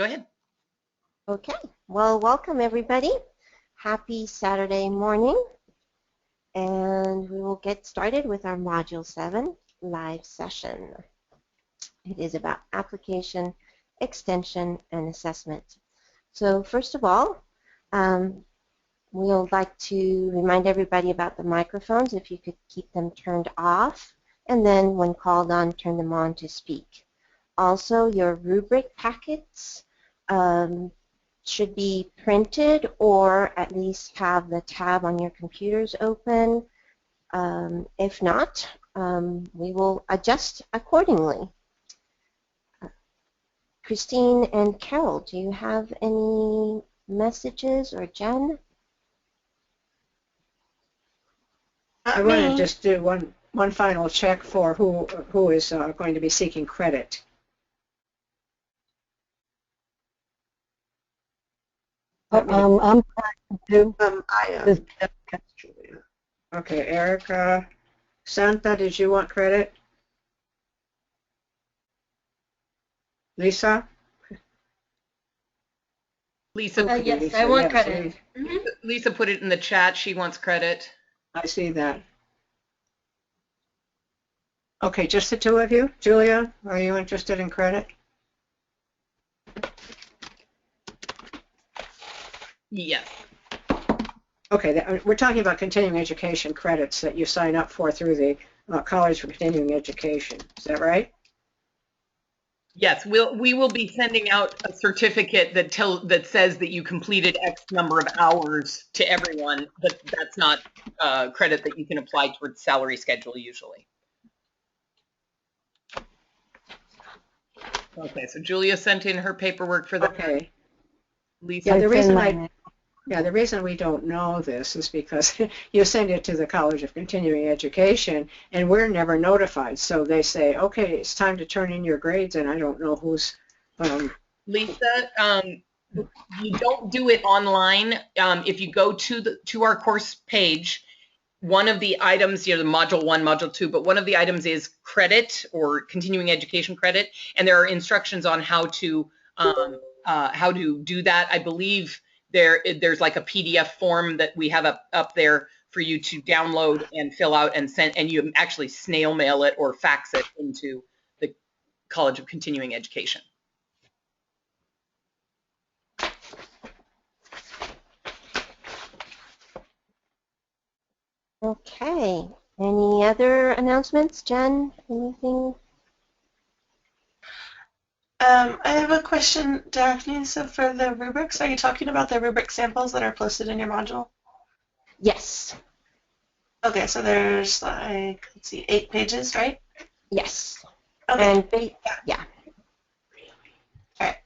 Go ahead. Okay, well, welcome everybody. Happy Saturday morning, and we will get started with our Module 7 live session. It is about application, extension, and assessment. So first of all, we'll like to remind everybody about the microphones, if you could keep them turned off, and then when called on, turn them on to speak. Also, your rubric packets should be printed or at least have the tab on your computers open. If not, we will adjust accordingly. Christine and Carol, do you have any messages, or Jen? I want to just do one final check for who is going to be seeking credit. I'm trying to. I am. Okay, Erica. Santa, did you want credit? Lisa? Lisa, Yes, Lisa, I want yes, credit. Lisa put it in the chat. She wants credit. I see that. Okay, just the two of you? Julia, are you interested in credit? Yes. Okay, we're talking about continuing education credits that you sign up for through the College for Continuing Education. Is that right? Yes, we will be sending out a certificate that says that you completed X number of hours to everyone, but that's not credit that you can apply towards salary schedule usually. Okay, so Julia sent in her paperwork for that. Okay. Lisa. Yeah, the reason we don't know this is because you send it to the College of Continuing Education and we're never notified. So they say, okay, it's time to turn in your grades, and I don't know who's. Lisa, you don't do it online. If you go to our course page, one of the items, the module 1, module 2, but one of the items is credit or continuing education credit, and there are instructions on how to do that. I believe there's like a PDF form that we have up there for you to download and fill out and send, and you actually snail mail it or fax it into the College of Continuing Education. Okay. Any other announcements, Jen? Anything? I have a question, Daphne. So for the rubrics, are you talking about the rubric samples that are posted in your module? Yes. Okay, so there's like, let's see, 8 pages, right? Yes. Okay. And yeah. All right.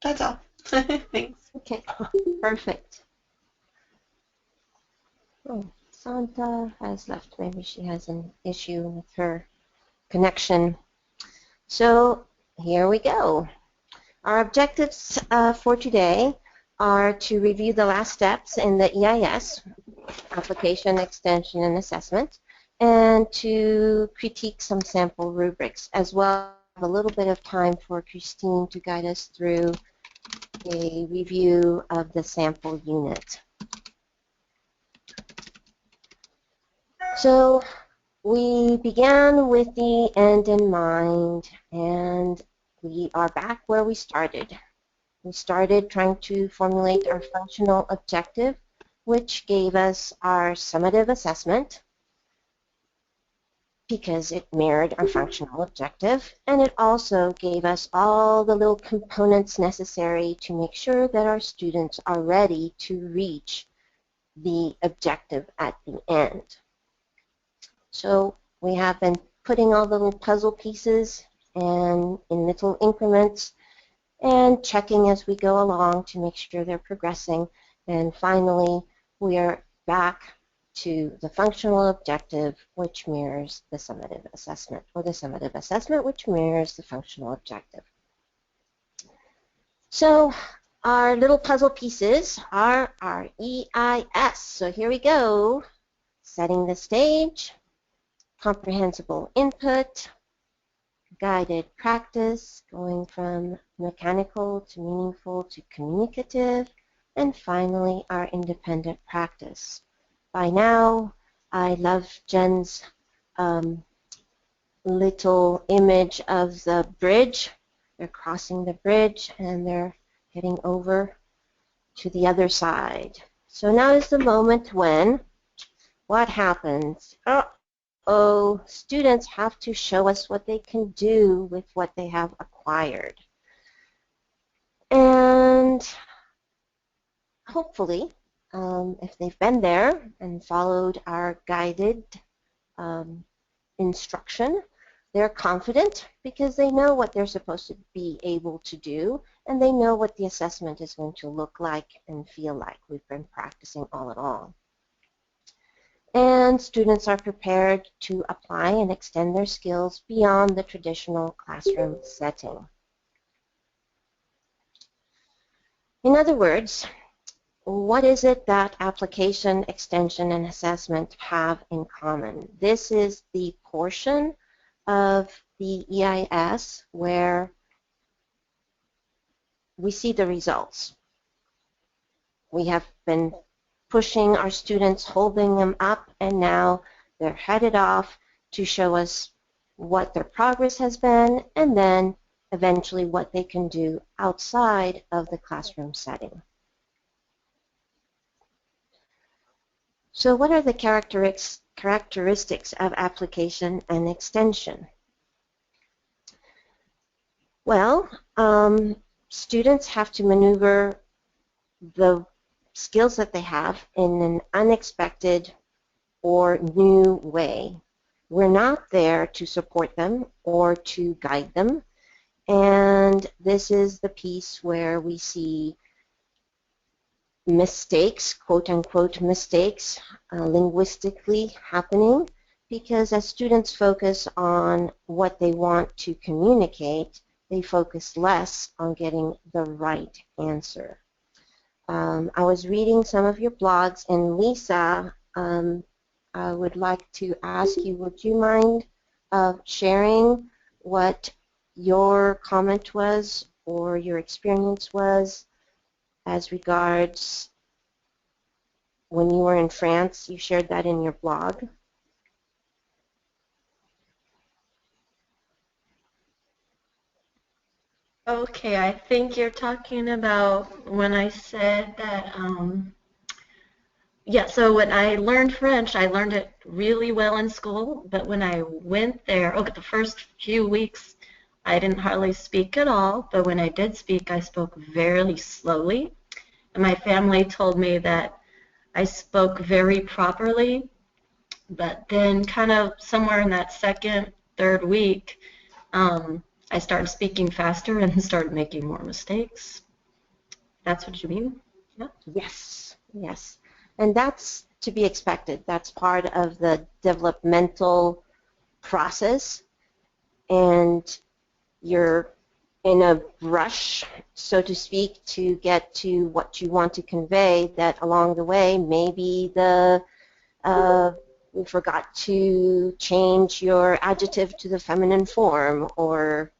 That's all. Thanks. Okay. Perfect. Oh, Santa has left. Maybe she has an issue with her connection. So here we go. Our objectives for today are to review the last steps in the EIS, application, extension, and assessment, and to critique some sample rubrics, as well as a little bit of time for Christine to guide us through a review of the sample unit. So we began with the end in mind, and we are back where we started. We started trying to formulate our functional objective, which gave us our summative assessment because it mirrored our functional objective, and it also gave us all the little components necessary to make sure that our students are ready to reach the objective at the end. So we have been putting all the little puzzle pieces and in little increments and checking as we go along to make sure they're progressing. And finally, we are back to the functional objective, which mirrors the summative assessment, or the summative assessment, which mirrors the functional objective. So our little puzzle pieces are our EIS. So here we go, setting the stage, comprehensible input, guided practice, going from mechanical to meaningful to communicative, and finally our independent practice. By now, I love Jen's little image of the bridge. They're crossing the bridge and they're heading over to the other side. So now is the moment when what happens? Oh, students have to show us what they can do with what they have acquired. And hopefully, if they've been there and followed our guided instruction, they're confident because they know what they're supposed to be able to do, and they know what the assessment is going to look like and feel like. We've been practicing all along. And students are prepared to apply and extend their skills beyond the traditional classroom setting. In other words, what is it that application, extension, and assessment have in common? This is the portion of the EIS where we see the results. We have been pushing our students, holding them up, and now they're headed off to show us what their progress has been and then eventually what they can do outside of the classroom setting. So what are the characteristics of application and extension? Well, students have to maneuver the skills that they have in an unexpected or new way. We're not there to support them or to guide them, and this is the piece where we see mistakes, quote-unquote mistakes, linguistically happening, because as students focus on what they want to communicate, they focus less on getting the right answer. I was reading some of your blogs, and Lisa, I would like to ask you, would you mind sharing what your comment was or your experience was as regards when you were in France? You shared that in your blog. Okay, I think you're talking about when I said that, yeah, so when I learned French, I learned it really well in school, but when I went there, okay, the first few weeks, I didn't hardly speak at all, but when I did speak, I spoke very slowly, and my family told me that I spoke very properly, but then kind of somewhere in that second, third week, I started speaking faster and started making more mistakes. That's what you mean? Yeah. Yes, yes. And that's to be expected. That's part of the developmental process. And you're in a rush, so to speak, to get to what you want to convey, that along the way, maybe you forgot to change your adjective to the feminine form, or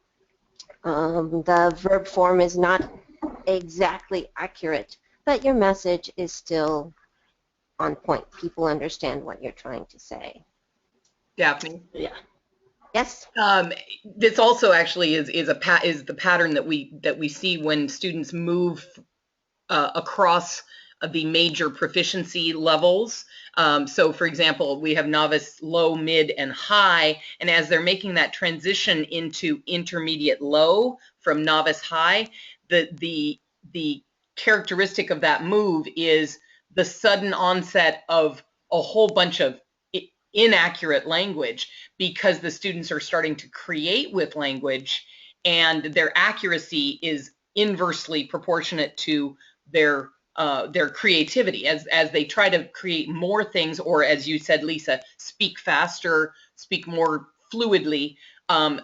the verb form is not exactly accurate, but your message is still on point. People understand what you're trying to say. Daphne. Yeah. Yes? This also actually is the pattern that we see when students move across the major proficiency levels. So for example, we have novice, low, mid, and high, and as they're making that transition into intermediate low from novice high, the characteristic of that move is the sudden onset of a whole bunch of inaccurate language, because the students are starting to create with language, and their accuracy is inversely proportionate to their creativity as they try to create more things, or as you said, Lisa, speak faster, speak more fluidly.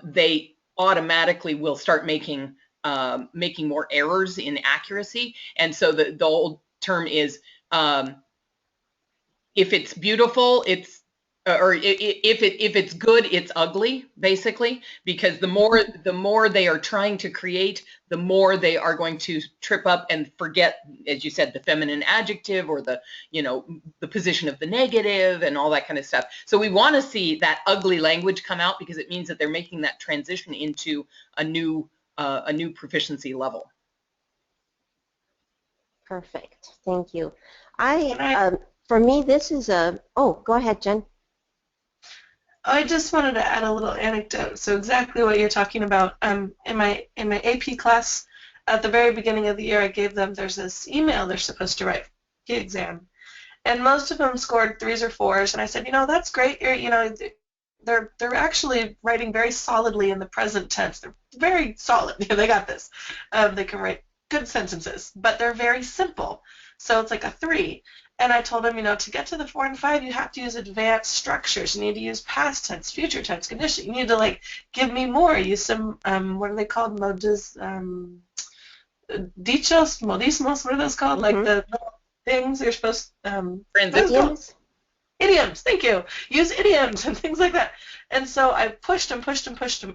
They automatically will start making more errors in accuracy, and so the old term is, if it's beautiful, it's or if it's good, it's ugly, basically, because the more they are trying to create, the more they are going to trip up and forget, as you said, the feminine adjective or the the position of the negative and all that kind of stuff. So we want to see that ugly language come out, because it means that they're making that transition into a new proficiency level. Perfect. Thank you. For me, this is oh, go ahead, Jen. I just wanted to add a little anecdote. So exactly what you're talking about. In my AP class, at the very beginning of the year, I gave them, there's this email they're supposed to write for the exam, and most of them scored 3s or 4s. And I said, that's great. They're actually writing very solidly in the present tense. They're very solid. They got this. They can write good sentences, but they're very simple. So it's like a 3. And I told him, to get to the 4 and 5, you have to use advanced structures. You need to use past tense, future tense, condition. You need to give me more. Use some what are they called? Dichos, modismos. What are those called? Like the things you're supposed. Idioms. Idioms. Thank you. Use idioms and things like that. And so I pushed them,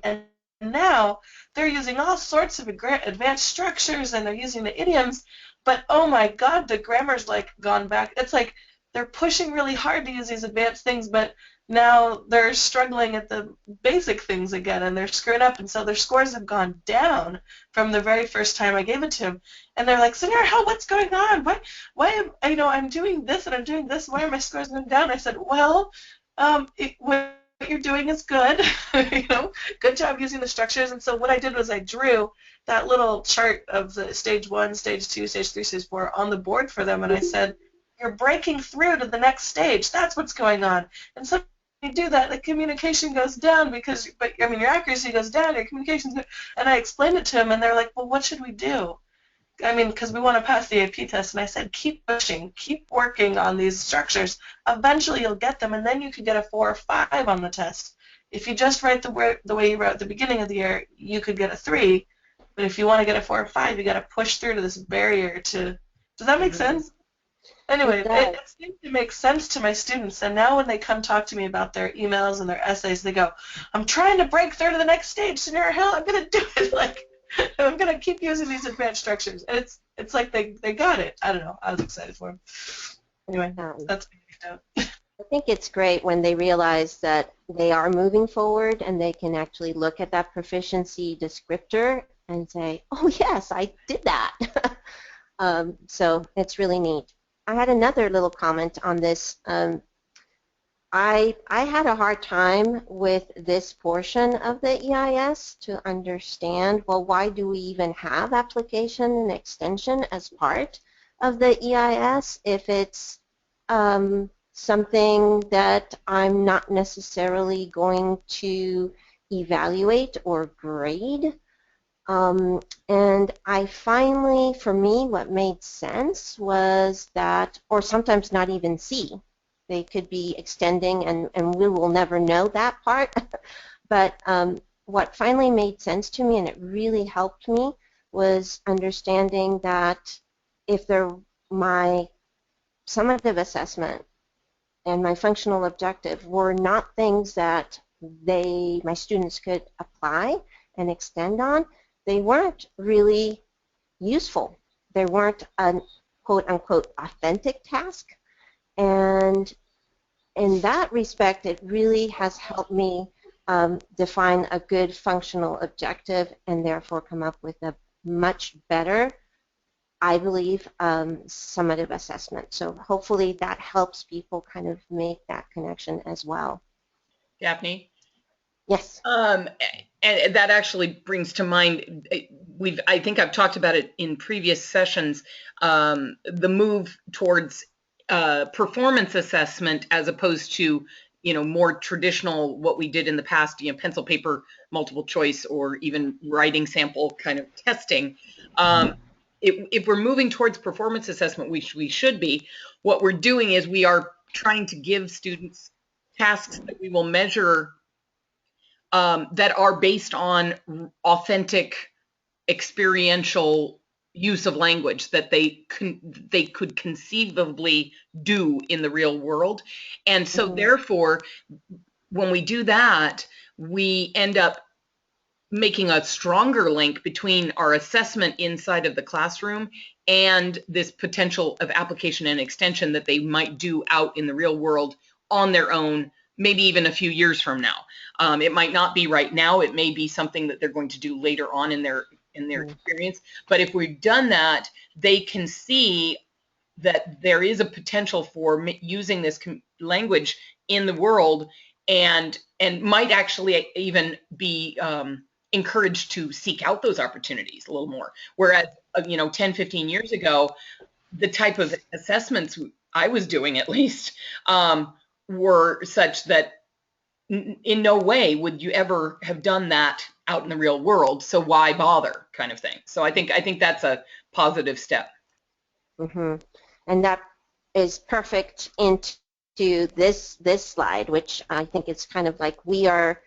and now they're using all sorts of advanced structures, and they're using the idioms. But oh my God, the grammar's gone back. It's like they're pushing really hard to use these advanced things, but now they're struggling at the basic things again, and they're screwing up, and so their scores have gone down from the very first time I gave it to them. And they're like, Senora, what's going on? Why am I'm doing this and I'm doing this? Why are my scores going down? I said, well, what you're doing is good. Good job using the structures. And so what I did was I drew that little chart of the stage 1, stage 2, stage 3, stage 4 on the board for them, and I said, you're breaking through to the next stage. That's what's going on. And so you do that, the communication goes down but your accuracy goes down, your communication's good. And I explained it to them, and they're like, well, what should we do? Because we want to pass the AP test. And I said, keep pushing, keep working on these structures. Eventually you'll get them, and then you could get a 4 or 5 on the test. If you just write the way you wrote at the beginning of the year, you could get a 3. But if you want to get a 4 or 5, you got to push through to this barrier to. Does that make sense? Anyway, it seems to make sense to my students, and now when they come talk to me about their emails and their essays, they go, I'm trying to break through to the next stage, Senora Hill, I'm going to do it. I'm going to keep using these advanced structures. And it's like they got it. I don't know. I was excited for them. Anyway, that's my note. I think it's great when they realize that they are moving forward and they can actually look at that proficiency descriptor and say, oh, yes, I did that. So it's really neat. I had another little comment on this. I had a hard time with this portion of the EIS to understand, well, why do we even have application and extension as part of the EIS if it's something that I'm not necessarily going to evaluate or grade? And I finally, for me, what made sense was that, or sometimes not even see, they could be extending, and we will never know that part. But what finally made sense to me, and it really helped me, was understanding that if my summative assessment and my functional objective were not things that my students could apply and extend on, they weren't really useful. They weren't a quote-unquote authentic task. And in that respect, it really has helped me define a good functional objective and therefore come up with a much better, I believe, summative assessment. So hopefully that helps people kind of make that connection as well. Daphne? Yes. And that actually brings to mind, I think I've talked about it in previous sessions, the move towards performance assessment as opposed to, more traditional, what we did in the past, pencil, paper, multiple choice, or even writing sample kind of testing. If we're moving towards performance assessment, which we should be, what we're doing is we are trying to give students tasks that we will measure that are based on authentic, experiential, use of language that they could conceivably do in the real world. And so therefore, when we do that, we end up making a stronger link between our assessment inside of the classroom and this potential of application and extension that they might do out in the real world on their own, maybe even a few years from now. It might not be right now. It may be something that they're going to do later on in their experience. But if we've done that, they can see that there is a potential for using this language in the world, and might actually even be encouraged to seek out those opportunities a little more. Whereas, 10, 15 years ago, the type of assessments I was doing, at least, were such that in no way would you ever have done that out in the real world, so why bother, kind of thing. So I think that's a positive step. And that is perfect into this slide, which I think it's kind of like we are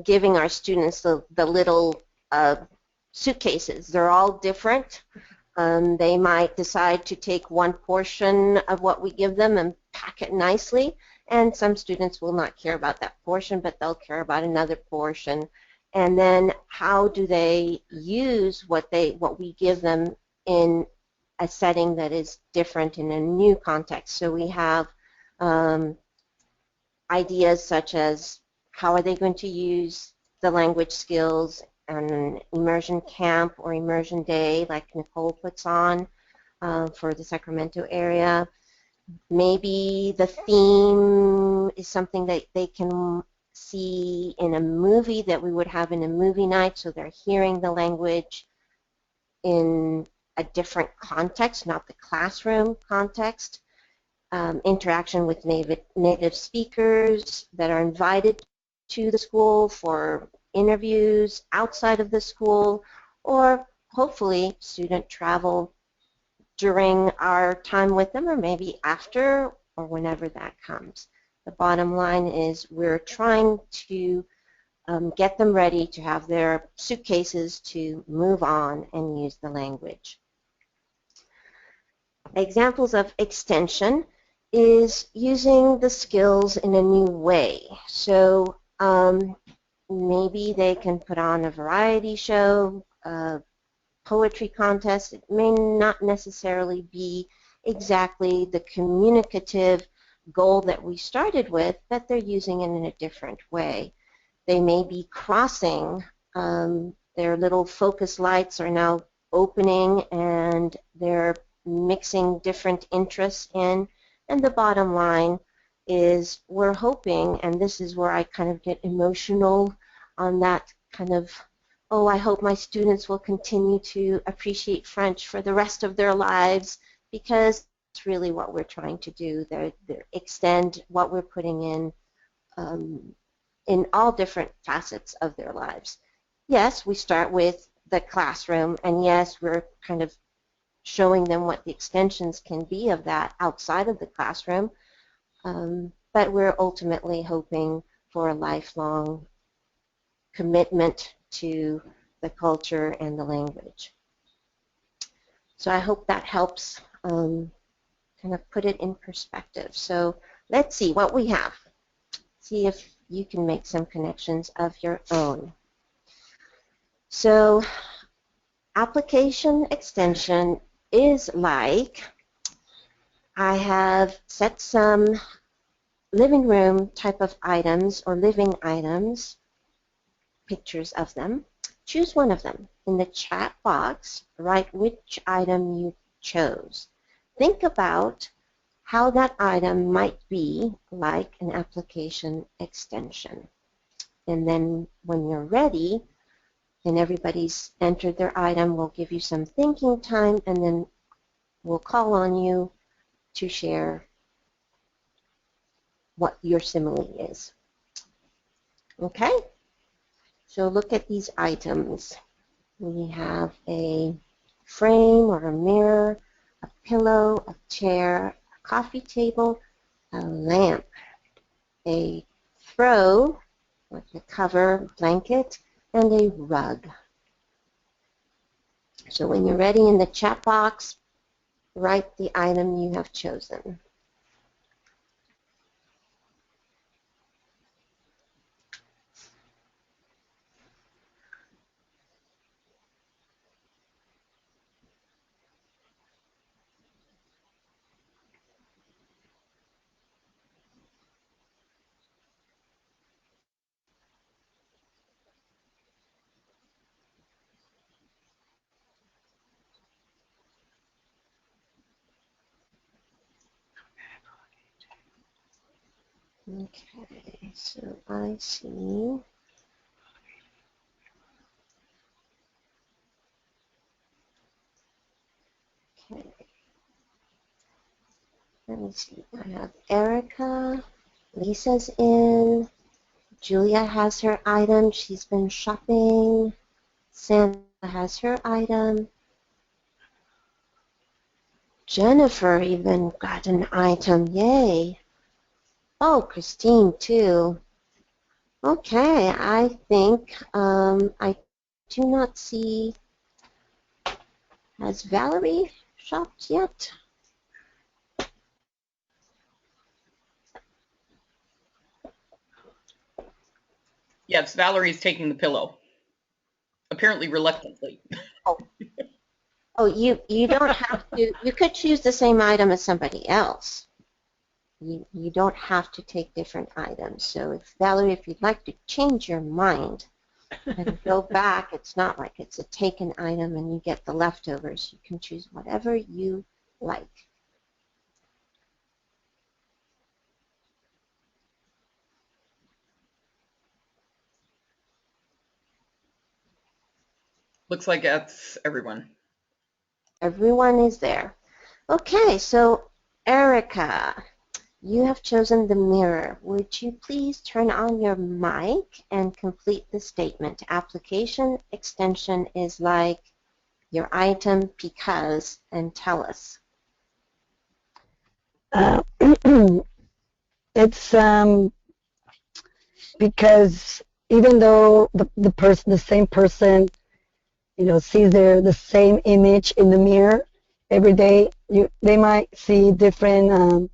giving our students the little suitcases. They're all different. They might decide to take one portion of what we give them and pack it nicely, and some students will not care about that portion, but they'll care about another portion. And then how do they use what we give them in a setting that is different in a new context? So we have ideas such as how are they going to use the language skills on an immersion camp or immersion day like Nicole puts on for the Sacramento area. Maybe the theme is something that they can see in a movie that we would have in a movie night, so they're hearing the language in a different context, not the classroom context. Interaction with native speakers that are invited to the school for interviews outside of the school, or hopefully student travel during our time with them, or maybe after, or whenever that comes. The bottom line is we're trying to get them ready to have their suitcases to move on and use the language. Examples of extension is using the skills in a new way. So maybe they can put on a variety show, poetry contest. It may not necessarily be exactly the communicative goal that we started with, but they're using it in a different way. They may be crossing. Their little focus lights are now opening and they're mixing different interests in. And the bottom line is we're hoping, and this is where I kind of get emotional on that kind of, oh, I hope my students will continue to appreciate French for the rest of their lives, because it's really what we're trying to do. They're extend what we're putting in all different facets of their lives. Yes, we start with the classroom, and yes, we're kind of showing them what the extensions can be of that outside of the classroom, but we're ultimately hoping for a lifelong commitment to the culture and the language. So I hope that helps kind of put it in perspective. So let's see what we have. See if you can make some connections of your own. So application extension is like, I have set some living room type of items or living items, pictures of them. Choose one of them. In the chat box, write which item you chose. Think about how that item might be like an application extension. And then when you're ready, and everybody's entered their item, we'll give you some thinking time, and then we'll call on you to share what your simile is. Okay? So look at these items. We have a frame or a mirror, a pillow, a chair, a coffee table, a lamp, a throw, like a cover blanket, and a rug. So when you're ready in the chat box, write the item you have chosen. Okay, so I see. Okay, let me see. I have Erica, Lisa's in, Julia has her item, she's been shopping, Sandra has her item, Jennifer even got an item, yay. Oh, Christine too. Okay, I think I do not see, has Valerie shopped yet? Yes, Valerie's taking the pillow. Apparently reluctantly. Oh, you don't have to, you could choose the same item as somebody else. You don't have to take different items. So if Valerie, if you'd like to change your mind and go back, it's not like it's a taken item and you get the leftovers. You can choose whatever you like. Looks like that's everyone. Everyone is there. Okay, so Erica, you have chosen the mirror. Would you please turn on your mic and complete the statement? Application extension is like your item because, and tell us. It's because even though the same person, sees the same image in the mirror every day, they might see different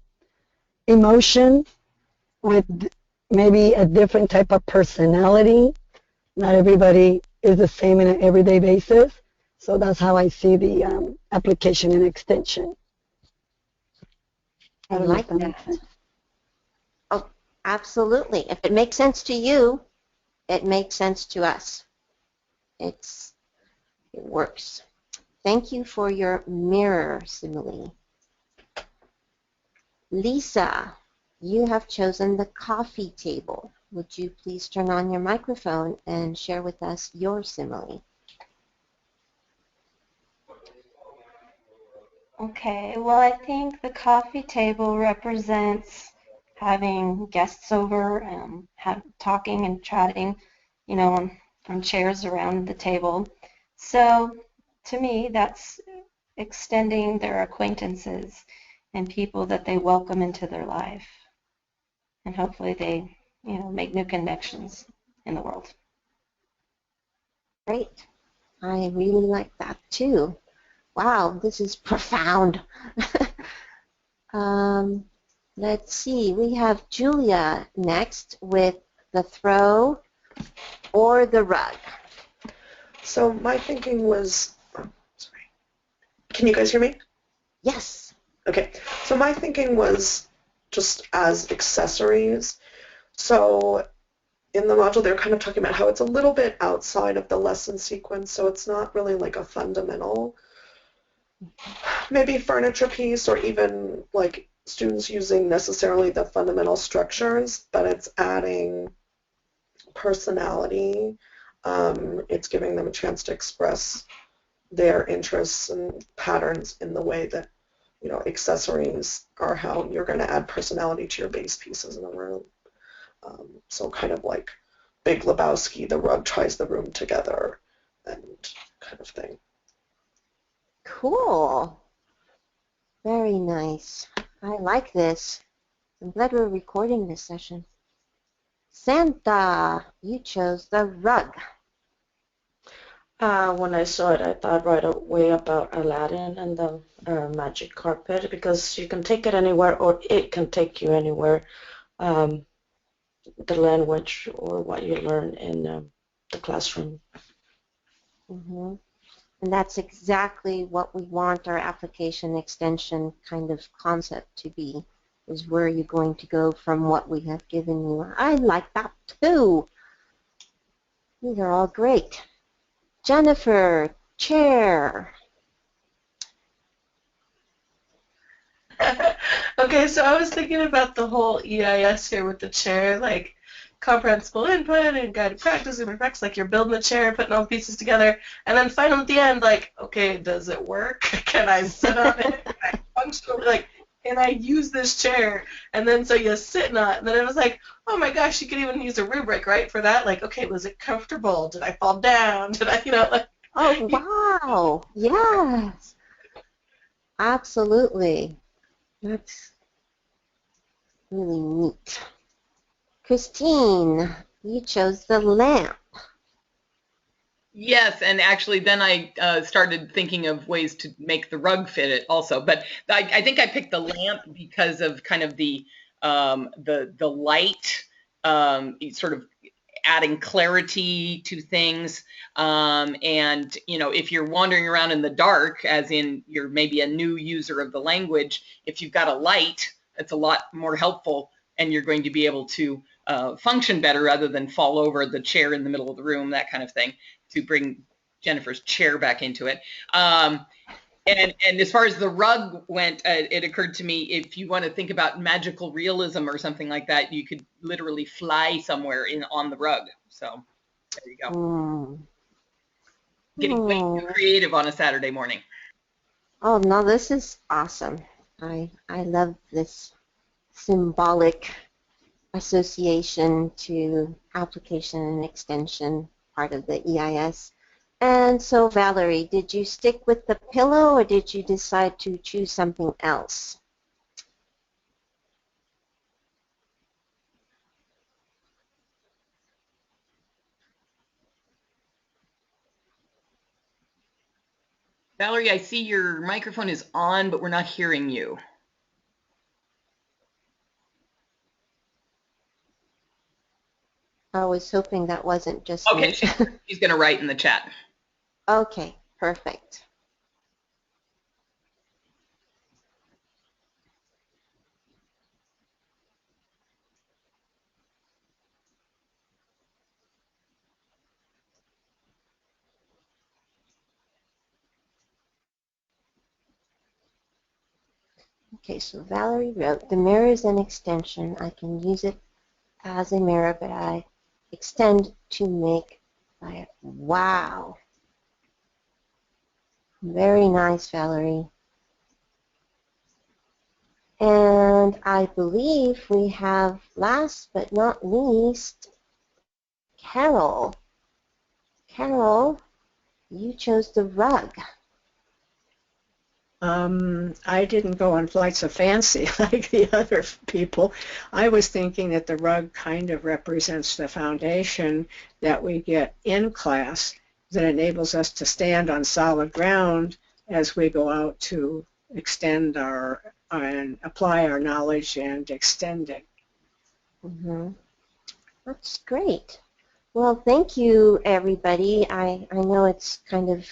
emotion with maybe a different type of personality. Not everybody is the same in an everyday basis. So that's how I see the application and extension. I like that. Oh, absolutely. If it makes sense to you, it makes sense to us. It works. Thank you for your mirror simile. Lisa, you have chosen the coffee table. Would you please turn on your microphone and share with us your simile? Okay, well, I think the coffee table represents having guests over and talking and chatting, on chairs around the table. So to me, that's extending their acquaintances and people that they welcome into their life. And hopefully they, make new connections in the world. Great. I really like that too. Wow, this is profound. Let's see, we have Julia next with the throw or the rug. So my thinking was, sorry, can you guys hear me? Yes. Okay, so my thinking was just as accessories. So in the module, they're kind of talking about how it's a little bit outside of the lesson sequence, so it's not really like a fundamental, maybe furniture piece or even like students using necessarily the fundamental structures, but it's adding personality. It's giving them a chance to express their interests and patterns in the way that, accessories are how you're going to add personality to your base pieces in a room. So kind of like Big Lebowski, the rug ties the room together, and kind of thing. Cool. Very nice. I like this. I'm glad we're recording this session. Santa, you chose the rug. When I saw it, I thought right away about Aladdin and the magic carpet, because you can take it anywhere, or it can take you anywhere. Um, the language or what you learn in the classroom. Hmm. And that's exactly what we want our application extension kind of concept to be, is where you're going to go from what we have given you. I like that too. These are all great. Jennifer, chair. Okay, so I was thinking about the whole EIS here with the chair, like comprehensible input and guided practice, and practice, like you're building the chair, putting all the pieces together, and then final at the end, like, okay, does it work? Can I sit on it? Can I function? Like, can I use this chair? And then so you sit on it, and then it was like, oh my gosh, you could even use a rubric, right, for that? Like, okay, was it comfortable? Did I fall down? Did I, like. Oh, wow. Yes, absolutely. That's really neat. Christine, you chose the lamp. Yes, and actually then I started thinking of ways to make the rug fit it also. But I think I picked the lamp because of kind of the light, sort of adding clarity to things. And if you're wandering around in the dark, as in you're maybe a new user of the language, if you've got a light, it's a lot more helpful, and you're going to be able to function better rather than fall over the chair in the middle of the room, that kind of thing, to bring Jennifer's chair back into it. And as far as the rug went, it occurred to me, if you want to think about magical realism or something like that, you could literally fly somewhere on the rug. So there you go. Getting way too creative on a Saturday morning. Oh, no, this is awesome. I love this symbolic association to application and extension part of the EIS. And so, Valerie, did you stick with the pillow, or did you decide to choose something else? Valerie, I see your microphone is on, but we're not hearing you. I was hoping that wasn't just Okay, me. she's going to write in the chat. Okay, perfect. Okay, so Valerie wrote, the mirror is an extension. I can use it as a mirror, but I extend to make light. Wow. Very nice, Valerie. And I believe we have, last but not least, Carol. Carol, you chose the rug. I didn't go on flights of fancy like the other people. I was thinking that the rug kind of represents the foundation that we get in class that enables us to stand on solid ground as we go out to extend and apply our knowledge and extend it. Mm-hmm. That's great. Well, thank you, everybody. I know it's kind of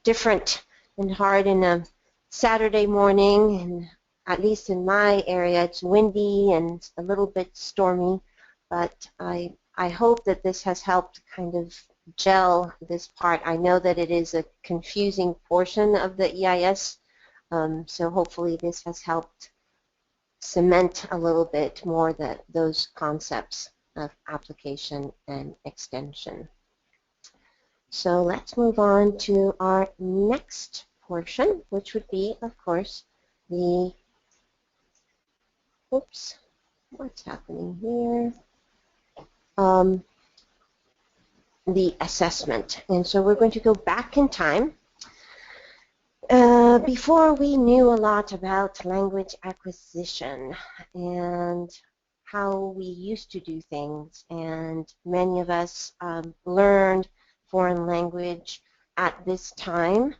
different and hard in a Saturday morning, and at least in my area, it's windy and a little bit stormy, but I hope that this has helped kind of gel this part. I know that it is a confusing portion of the EIS, so hopefully this has helped cement a little bit more those concepts of application and extension. So let's move on to our next portion, which would be, of course, the, oops, what's happening here? The assessment. And so we're going to go back in time. Before we knew a lot about language acquisition and how we used to do things, and many of us learned foreign language at this time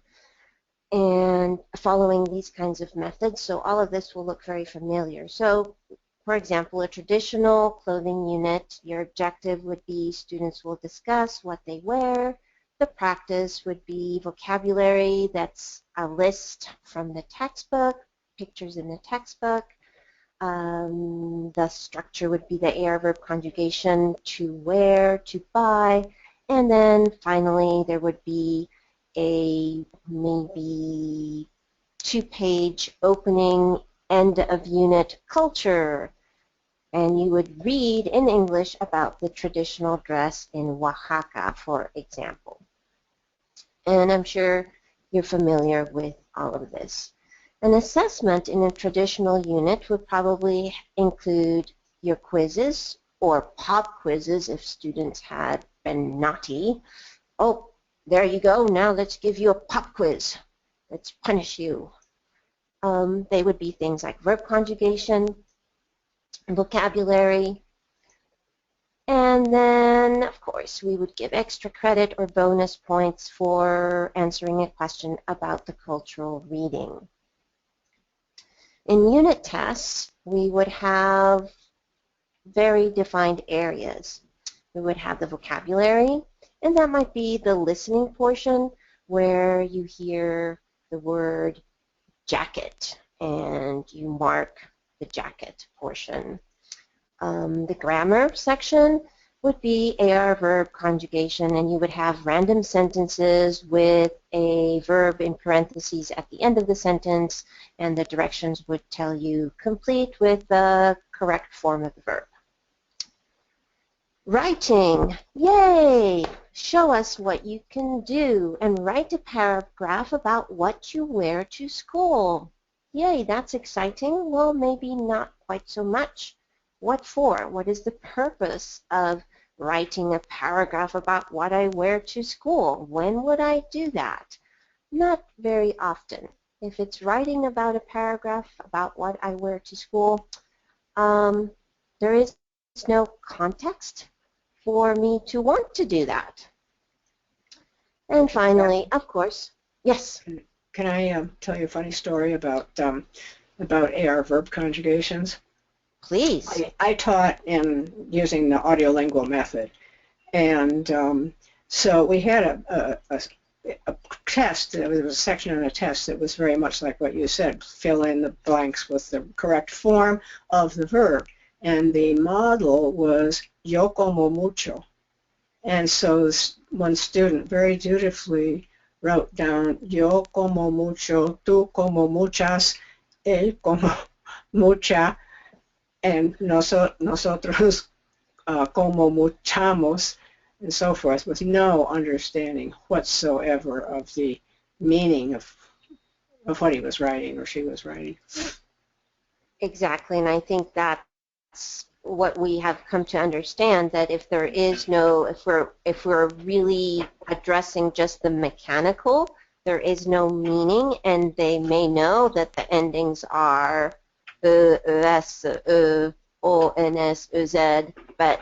and following these kinds of methods. So all of this will look very familiar. So for example, a traditional clothing unit, your objective would be students will discuss what they wear. The practice would be vocabulary, that's a list from the textbook, pictures in the textbook. The structure would be the AR verb conjugation, to wear, to buy, and then finally there would be a maybe 2-page opening end of unit culture, and you would read in English about the traditional dress in Oaxaca, for example. And I'm sure you're familiar with all of this. An assessment in a traditional unit would probably include your quizzes or pop quizzes if students had been naughty. Oh, there you go, now let's give you a pop quiz. Let's punish you. They would be things like verb conjugation, vocabulary, and then, of course, we would give extra credit or bonus points for answering a question about the cultural reading. In unit tests, we would have very defined areas. We would have the vocabulary, and that might be the listening portion where you hear the word jacket and you mark the jacket portion. The grammar section would be AR verb conjugation, and you would have random sentences with a verb in parentheses at the end of the sentence, and the directions would tell you complete with the correct form of the verb. Writing, yay! Show us what you can do and write a paragraph about what you wear to school. Yay, that's exciting. Well, maybe not quite so much. What for? What is the purpose of writing a paragraph about what I wear to school? When would I do that? Not very often. If it's writing about a paragraph about what I wear to school, there is no context for me to want to do that. And finally, of course, yes? Can I tell you a funny story about AR verb conjugations? Please. I taught in using the audiolingual method, and so we had a test. There was a section on a test that was very much like what you said, fill in the blanks with the correct form of the verb, and the model was yo como mucho. And so one student very dutifully wrote down yo como mucho, tú como muchas, él como mucha, and nosotros como muchamos, and so forth, with no understanding whatsoever of the meaning of what he was writing or she was writing. Exactly, and I think that's what we have come to understand, that if there is no, if we're really addressing just the mechanical, there is no meaning, and they may know that the endings are es, ons, uz, but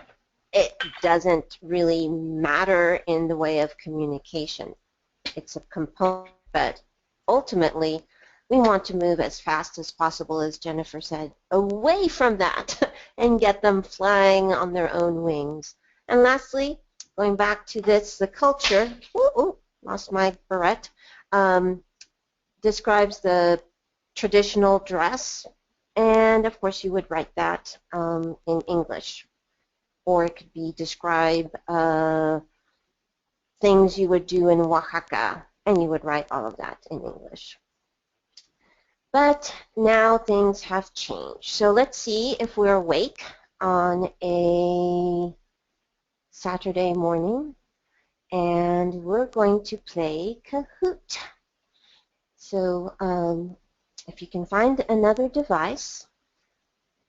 it doesn't really matter in the way of communication. It's a component, but ultimately we want to move as fast as possible, as Jennifer said, away from that and get them flying on their own wings. And lastly, going back to this, the culture, lost my barrette, describes the traditional dress, and of course you would write that in English. Or it could be describe things you would do in Oaxaca, and you would write all of that in English. But now things have changed. So let's see if we're awake on a Saturday morning, and we're going to play Kahoot. So if you can find another device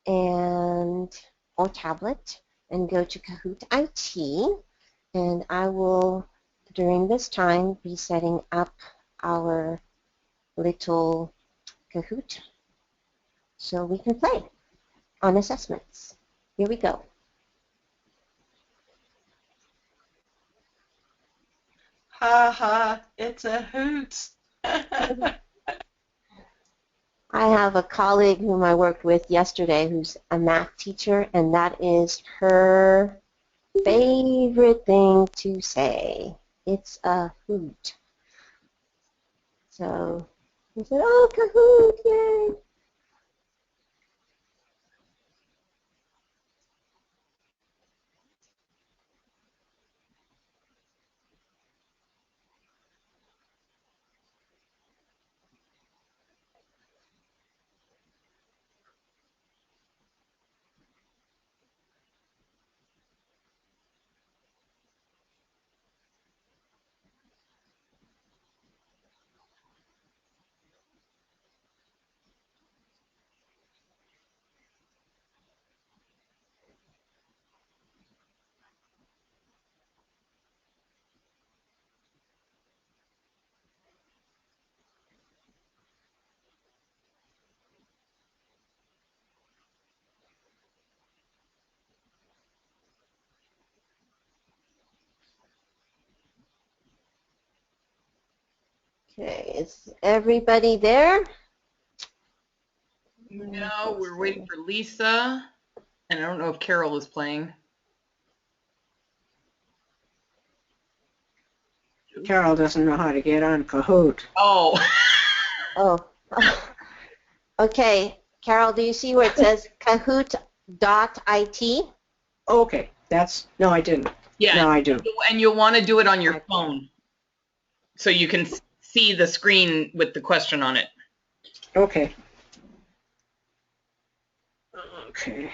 or tablet and go to Kahoot IT, and I will, during this time, be setting up our little Kahoot so we can play on assessments. Here we go. Ha ha, it's a hoot. I have a colleague whom I worked with yesterday who's a math teacher, and that is her favorite thing to say. It's a hoot. So he said, oh, Kahoot, yay. Okay, is everybody there? No, we're waiting for Lisa, and I don't know if Carol is playing. Carol doesn't know how to get on Kahoot. Oh. Oh. Okay, Carol, do you see where it says kahoot.it? Okay, no, I didn't. Yeah. Now I do. And you'll want to do it on your Okay. phone, so you can see the screen with the question on it. Okay. Okay.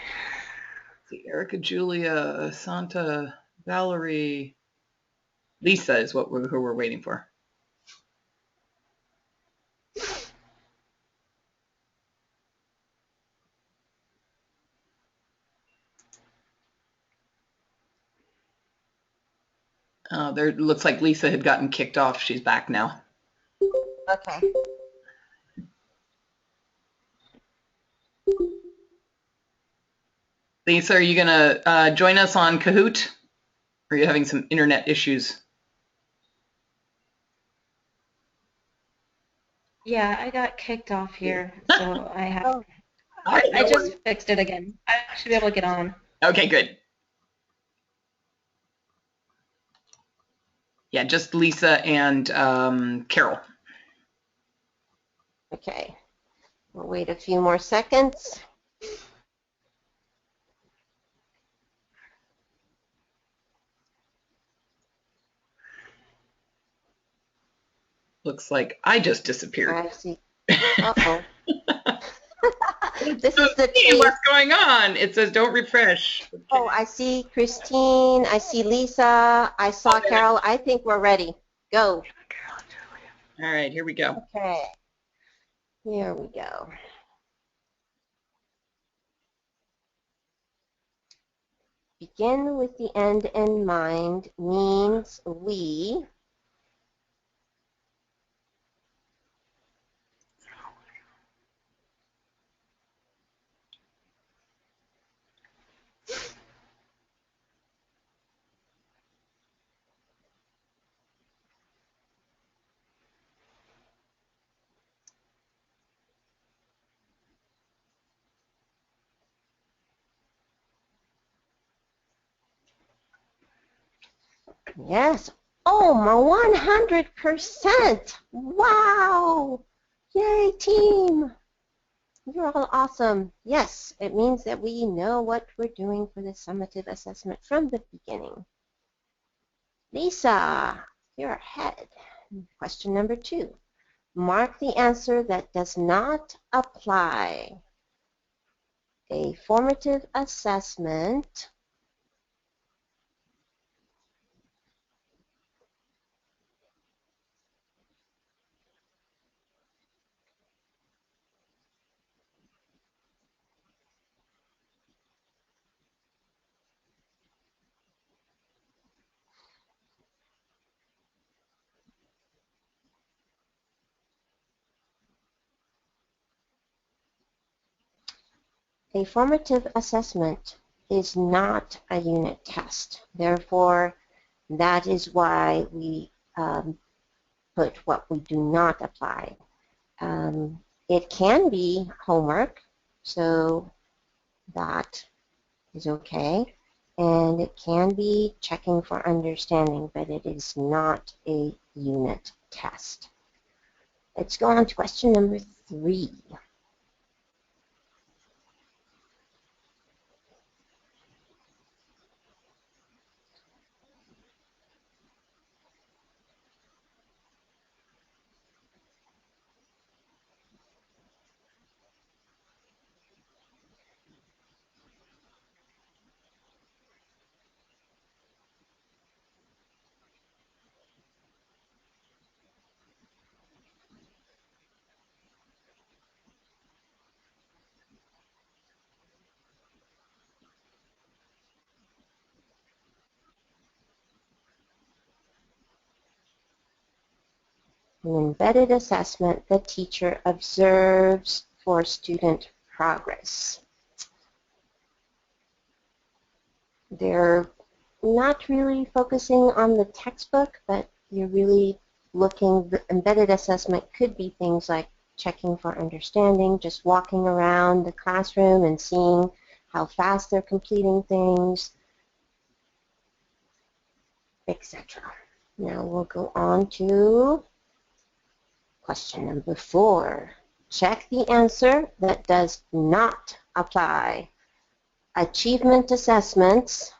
See, Erica, Julia, Santa, Valerie, Lisa is who we're waiting for. There looks like Lisa had gotten kicked off. She's back now. Okay. Lisa, are you gonna join us on Kahoot? Or are you having some internet issues? Yeah, I got kicked off here, so I have. Oh. I just fixed it again. I should be able to get on. Okay, good. Yeah, just Lisa and Carol. Okay. We'll wait a few more seconds. Looks like I just disappeared. I see. Uh-oh. This is the Hey, T. what's going on? It says don't refresh. Okay. Oh, I see Christine. I see Lisa. I saw Okay. Carol. I think we're ready. Go. All right, here we go. Okay. Here we go. Begin with the end in mind means we. Yes. Oh, my 100%. Wow. Yay, team. You're all awesome. Yes, it means that we know what we're doing for the summative assessment from the beginning. Lisa, you're ahead. Question number 2. Mark the answer that does not apply. A formative assessment A formative assessment is not a unit test. Therefore, that is why we put what we do not apply. It can be homework, so that is okay. And it can be checking for understanding, but it is not a unit test. Let's go on to question number 3. An embedded assessment, the teacher observes for student progress. They're not really focusing on the textbook, but you're really looking, the embedded assessment could be things like checking for understanding, just walking around the classroom and seeing how fast they're completing things, etc. Now we'll go on to question number 4. Check the answer that does not apply. Achievement assessments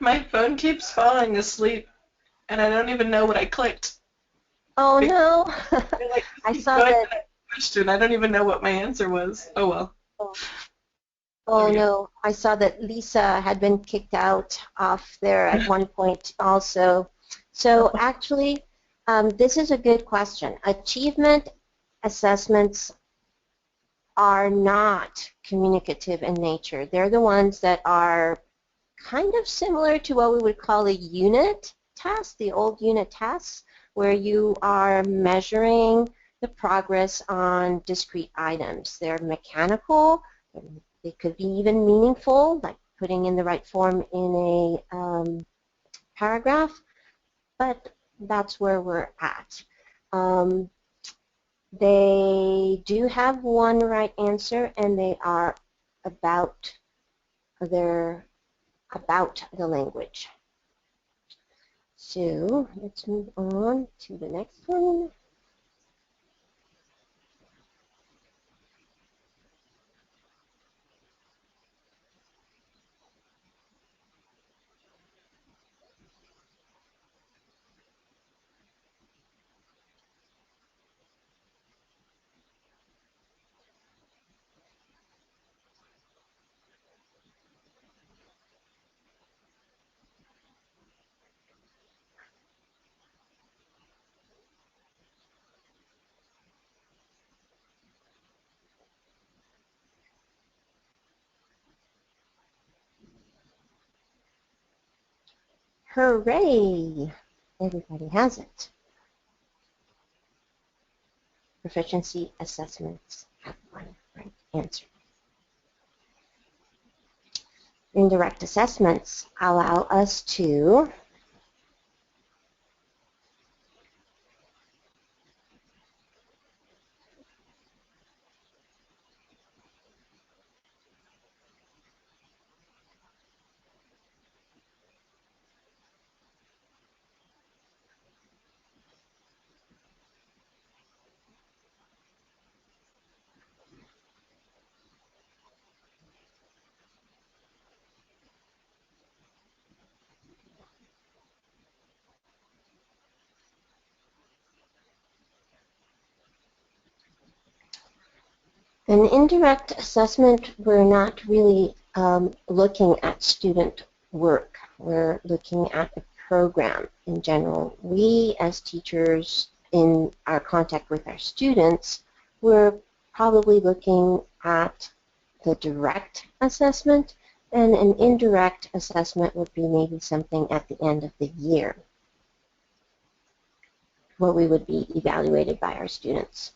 My phone keeps falling asleep, and I don't even know what I clicked. Oh no! Like, I saw that. Question. I don't even know what my answer was. Oh well. Oh no! I saw that Lisa had been kicked out off there at one point also. So actually, this is a good question. Achievement assessments are not communicative in nature. They're the ones that are kind of similar to what we would call a unit test, the old unit tests, where you are measuring the progress on discrete items. They're mechanical. They could be even meaningful, like putting in the right form in a paragraph, but that's where we're at. They do have one right answer, and they are about the language. So let's move on to the next one. Hooray! Everybody has it. Proficiency assessments have one right answer. Indirect assessments allow us to an indirect assessment. We're not really looking at student work. We're looking at the program in general. We as teachers in our contact with our students we're probably looking at the direct assessment, and an indirect assessment would be maybe something at the end of the year where we would be evaluated by our students.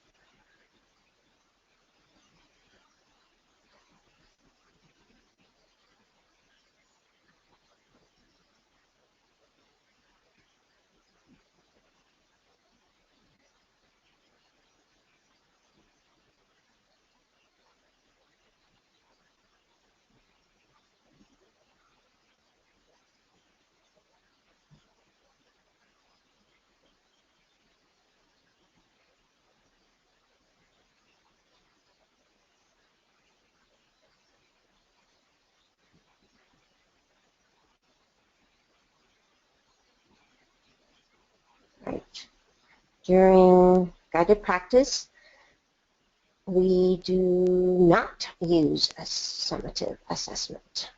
Right. During guided practice, we do not use a summative assessment.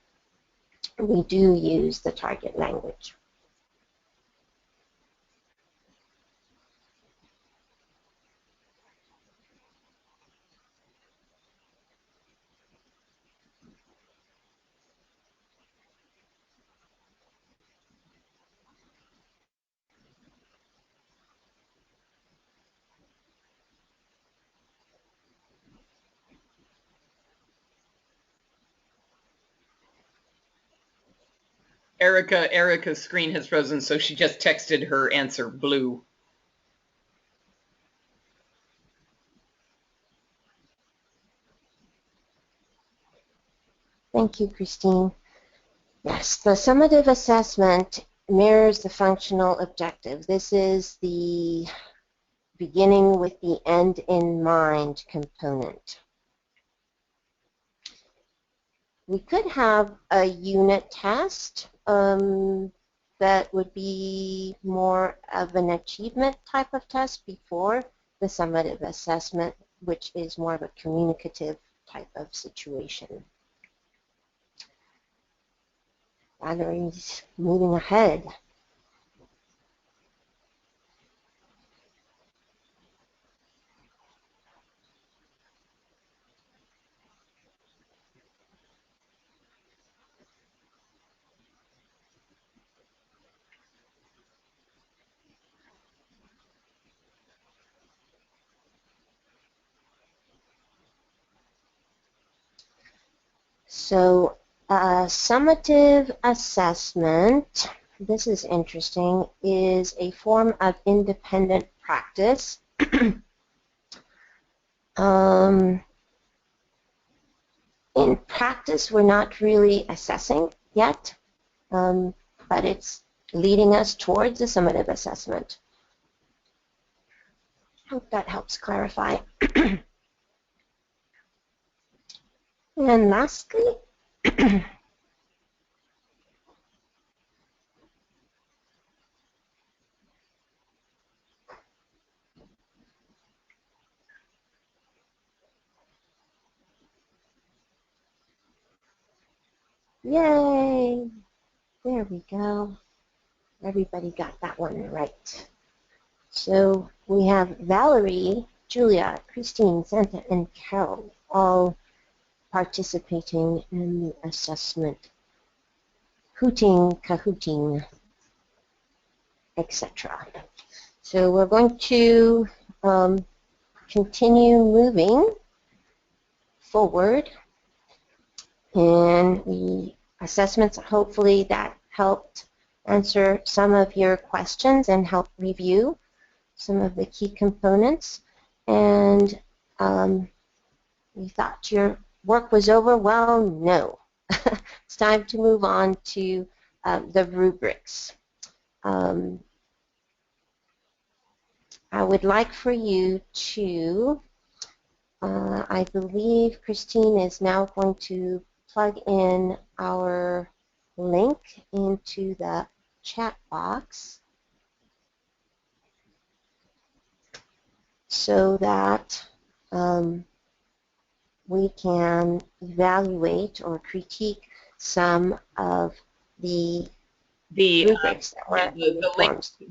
We do use the target language. Erica's screen has frozen, so she just texted her answer blue. Thank you, Christine. Yes, the summative assessment mirrors the functional objective. This is the beginning with the end in mind component. We could have a unit test that would be more of an achievement type of test before the summative assessment, which is more of a communicative type of situation. Valerie's moving ahead. So summative assessment, this is interesting, is a form of independent practice. In practice, we're not really assessing yet, but it's leading us towards a summative assessment. I hope that helps clarify. And lastly, yay! There we go. Everybody got that one right. So we have Valerie, Julia, Christine, Santa, and Carol all participating in the assessment. Hooting, cahooting, etc. So we're going to continue moving forward, and the assessments, hopefully that helped answer some of your questions and help review some of the key components. And you thought your work was over? Well, no. It's time to move on to the rubrics. I would like for you to, I believe Christine is now going to plug in our link into the chat box so that we can evaluate or critique some of the rubrics that were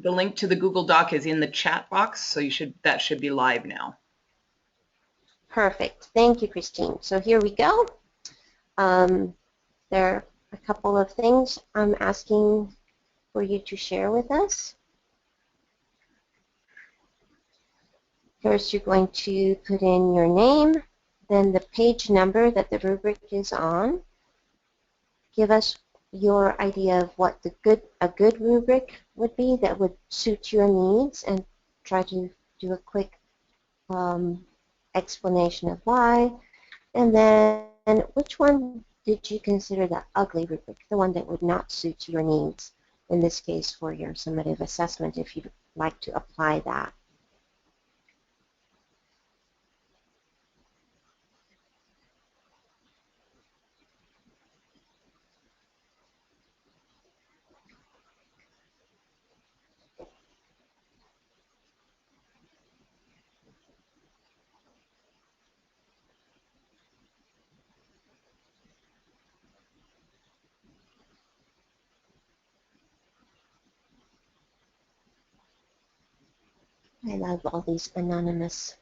the link to the Google Doc is in the chat box, so that should be live now. Perfect. Thank you, Christine. So here we go. There are a couple of things I'm asking for you to share with us. First, you're going to put in your name, then the page number that the rubric is on. Give us your idea of what a good rubric would be that would suit your needs, and try to do a quick explanation of why. And then which one did you consider the ugly rubric, the one that would not suit your needs, in this case for your summative assessment, if you'd like to apply that? I love all these anonymous.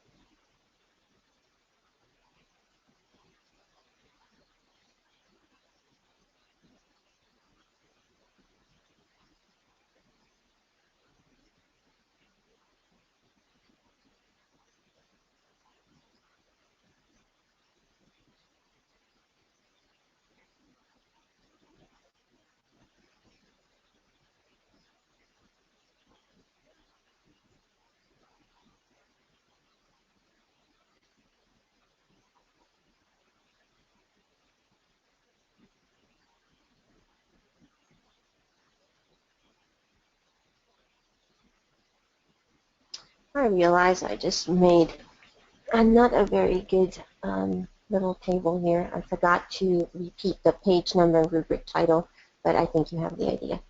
I realize I just made not a very good little table here. I forgot to repeat the page number and rubric title, but I think you have the idea.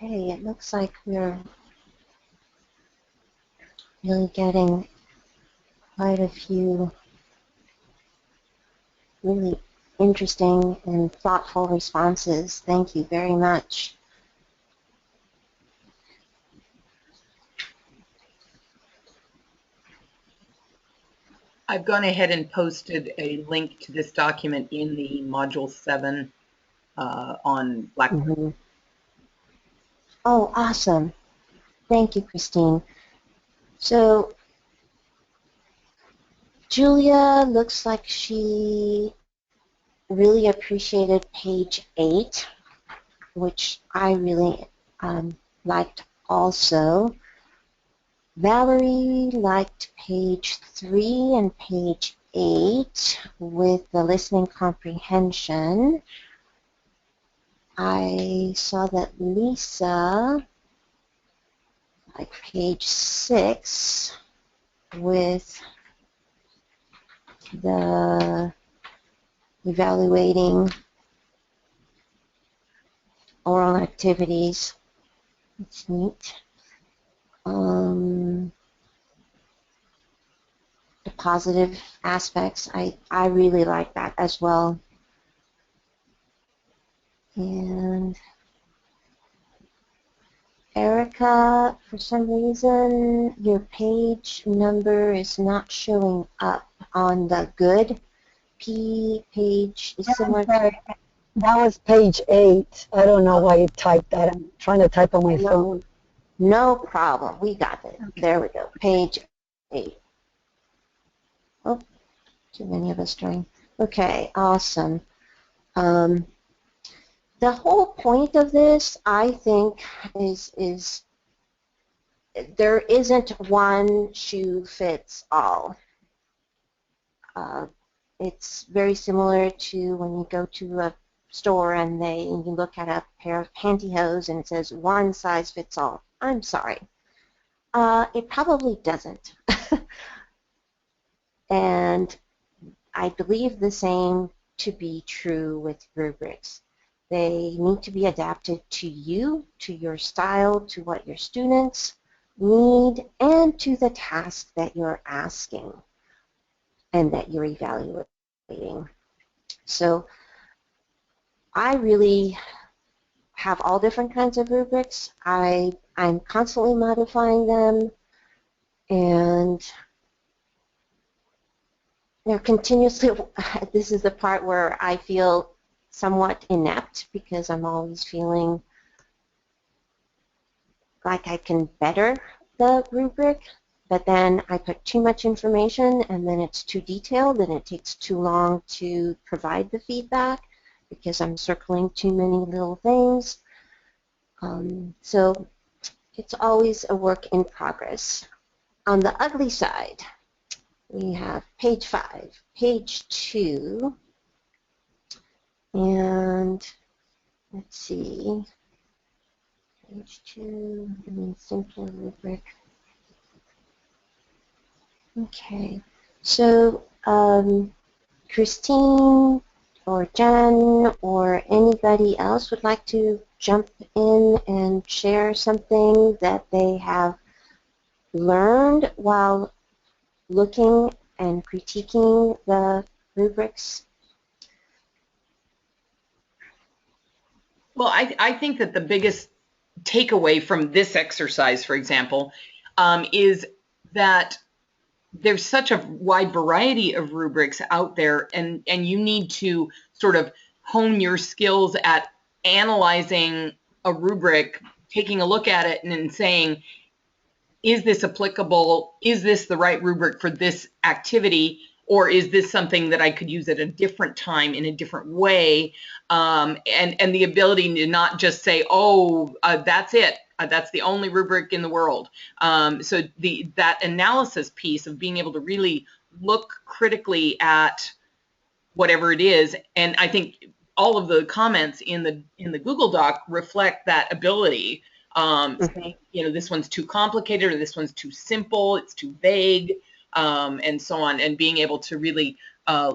Okay, it looks like we're really getting quite a few really interesting and thoughtful responses. Thank you very much. I've gone ahead and posted a link to this document in the Module 7 on Blackboard. Mm-hmm. Oh, awesome. Thank you, Christine. So Julia looks like she really appreciated page 8, which I really liked also. Valerie liked page 3 and page 8 with the listening comprehension. I saw that Lisa liked page 6 with the evaluating oral activities. That's neat. The positive aspects, I really like that as well. And Erica, for some reason, your page number is not showing up on the good page. Is similar to That was page 8. I don't know why you typed that. I'm trying to type on my phone. No problem. We got it. Okay. There we go. Page 8. Oh, too many of us trying. Okay, awesome. The whole point of this, I think, is there isn't one shoe fits all. It's very similar to when you go to a store and you look at a pair of pantyhose and it says one size fits all. I'm sorry. It probably doesn't. And I believe the same to be true with rubrics. They need to be adapted to you, to your style, to what your students need, and to the task that you're asking and that you're evaluating. So I really have all different kinds of rubrics. I'm constantly modifying them, and they're continuously, this is the part where I feel somewhat inept because I'm always feeling like I can better the rubric, but then I put too much information and then it's too detailed and it takes too long to provide the feedback because I'm circling too many little things. So it's always a work in progress. On the ugly side, we have page 5, page 2, and let's see, page 2, and then simple rubric. Okay, so Christine or Jen or anybody else would like to jump in and share something that they have learned while looking and critiquing the rubrics? Well, I think that the biggest takeaway from this exercise, for example, is that there's such a wide variety of rubrics out there, and you need to sort of hone your skills at analyzing a rubric, taking a look at it and saying, is this applicable? Is this the right rubric for this activity? Or is this something that I could use at a different time in a different way? And the ability to not just say, oh, that's it. That's the only rubric in the world. So that analysis piece of being able to really look critically at whatever it is, and I think all of the comments in the Google Doc reflect that ability. You know, this one's too complicated, or this one's too simple, it's too vague, and so on, and being able to really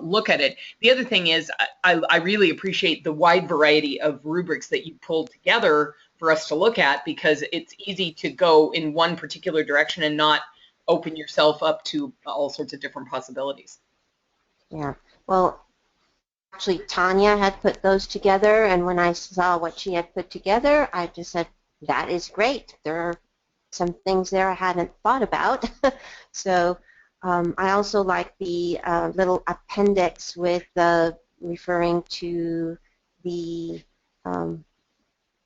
look at it. The other thing is I really appreciate the wide variety of rubrics that you pulled together for us to look at, because it's easy to go in one particular direction and not open yourself up to all sorts of different possibilities. Yeah, well, actually Tanya had put those together, and when I saw what she had put together, I just said, that is great. There are some things there I hadn't thought about. So I also like the little appendix with referring to the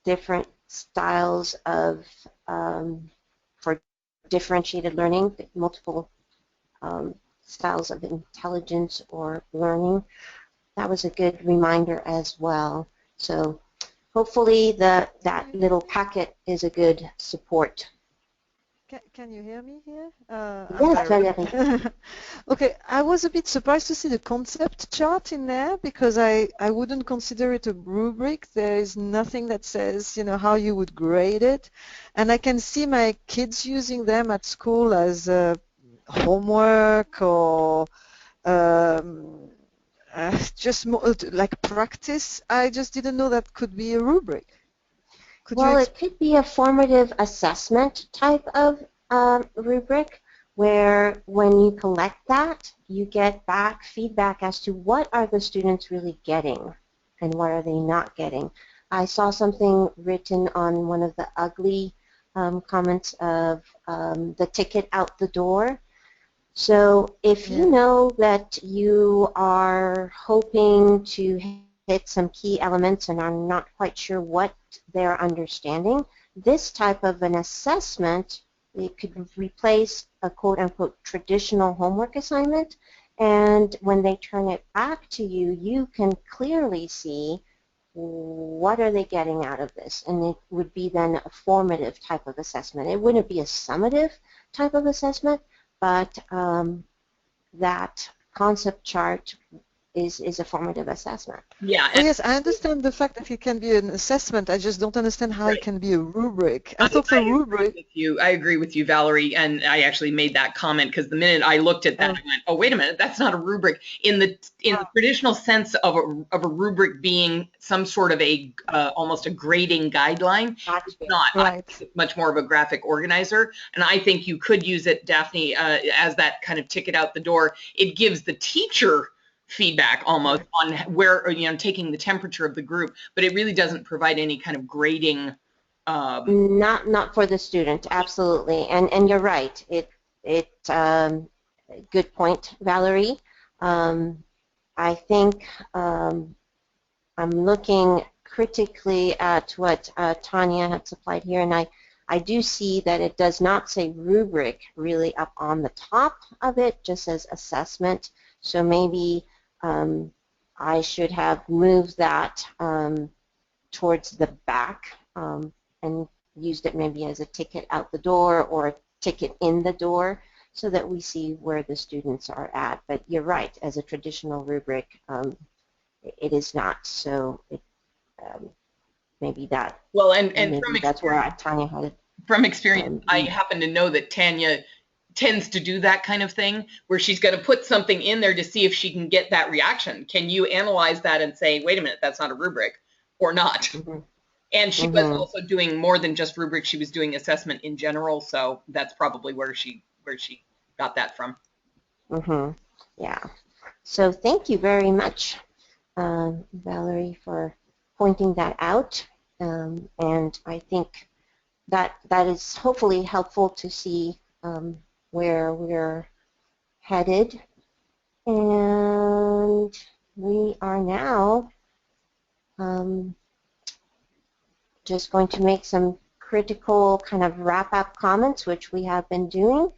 different styles of for differentiated learning, multiple styles of intelligence or learning. That was a good reminder as well. So hopefully that little packet is a good support. Can you hear me here? Yes, Valérie. Okay, I was a bit surprised to see the concept chart in there, because I wouldn't consider it a rubric. There is nothing that says, you know, how you would grade it. And I can see my kids using them at school as homework or just more like practice. I just didn't know that could be a rubric. Well, it could be a formative assessment type of rubric, where when you collect that, you get back feedback as to what are the students really getting and what are they not getting. I saw something written on one of the ugly comments of the ticket out the door. So if you know that you are hoping to hit some key elements and are not quite sure what they're understanding, this type of an assessment, it could replace a quote-unquote traditional homework assignment, and when they turn it back to you, you can clearly see what are they getting out of this, and it would be then a formative type of assessment. It wouldn't be a summative type of assessment, but that concept chart is a formative assessment. Yeah. Oh, yes, I understand the fact that it can be an assessment. I just don't understand how it can be a rubric. I thought the rubric... I agree with you, Valerie, and I actually made that comment because the minute I looked at that, I went, oh, wait a minute, that's not a rubric. In the traditional sense of a rubric being some sort of a almost a grading guideline, it's not. Right. It's much more of a graphic organizer, and I think you could use it, Daphne, as that kind of ticket out the door. It gives the teacher feedback almost on where, you know, taking the temperature of the group, but it really doesn't provide any kind of grading. Not for the student, absolutely, and you're right. Good point, Valerie. I think I'm looking critically at what Tanya had supplied here, and I I do see that it does not say rubric really up on the top of it, just says assessment. So maybe I should have moved that towards the back and used it maybe as a ticket out the door or a ticket in the door so that we see where the students are at. But you're right, as a traditional rubric, it is not. So it, maybe that. Well, and maybe from that's where Tanya had it. From experience, I happen to know that Tanya tends to do that kind of thing where she's going to put something in there to see if she can get that reaction. Can you analyze that and say, wait a minute, that's not a rubric or not? Mm-hmm. And she was also doing more than just rubric. She was doing assessment in general. So that's probably where she got that from. Mm-hmm. Yeah. So thank you very much, Valerie, for pointing that out. And I think that is hopefully helpful to see where we're headed. And we are now just going to make some critical kind of wrap-up comments, which we have been doing.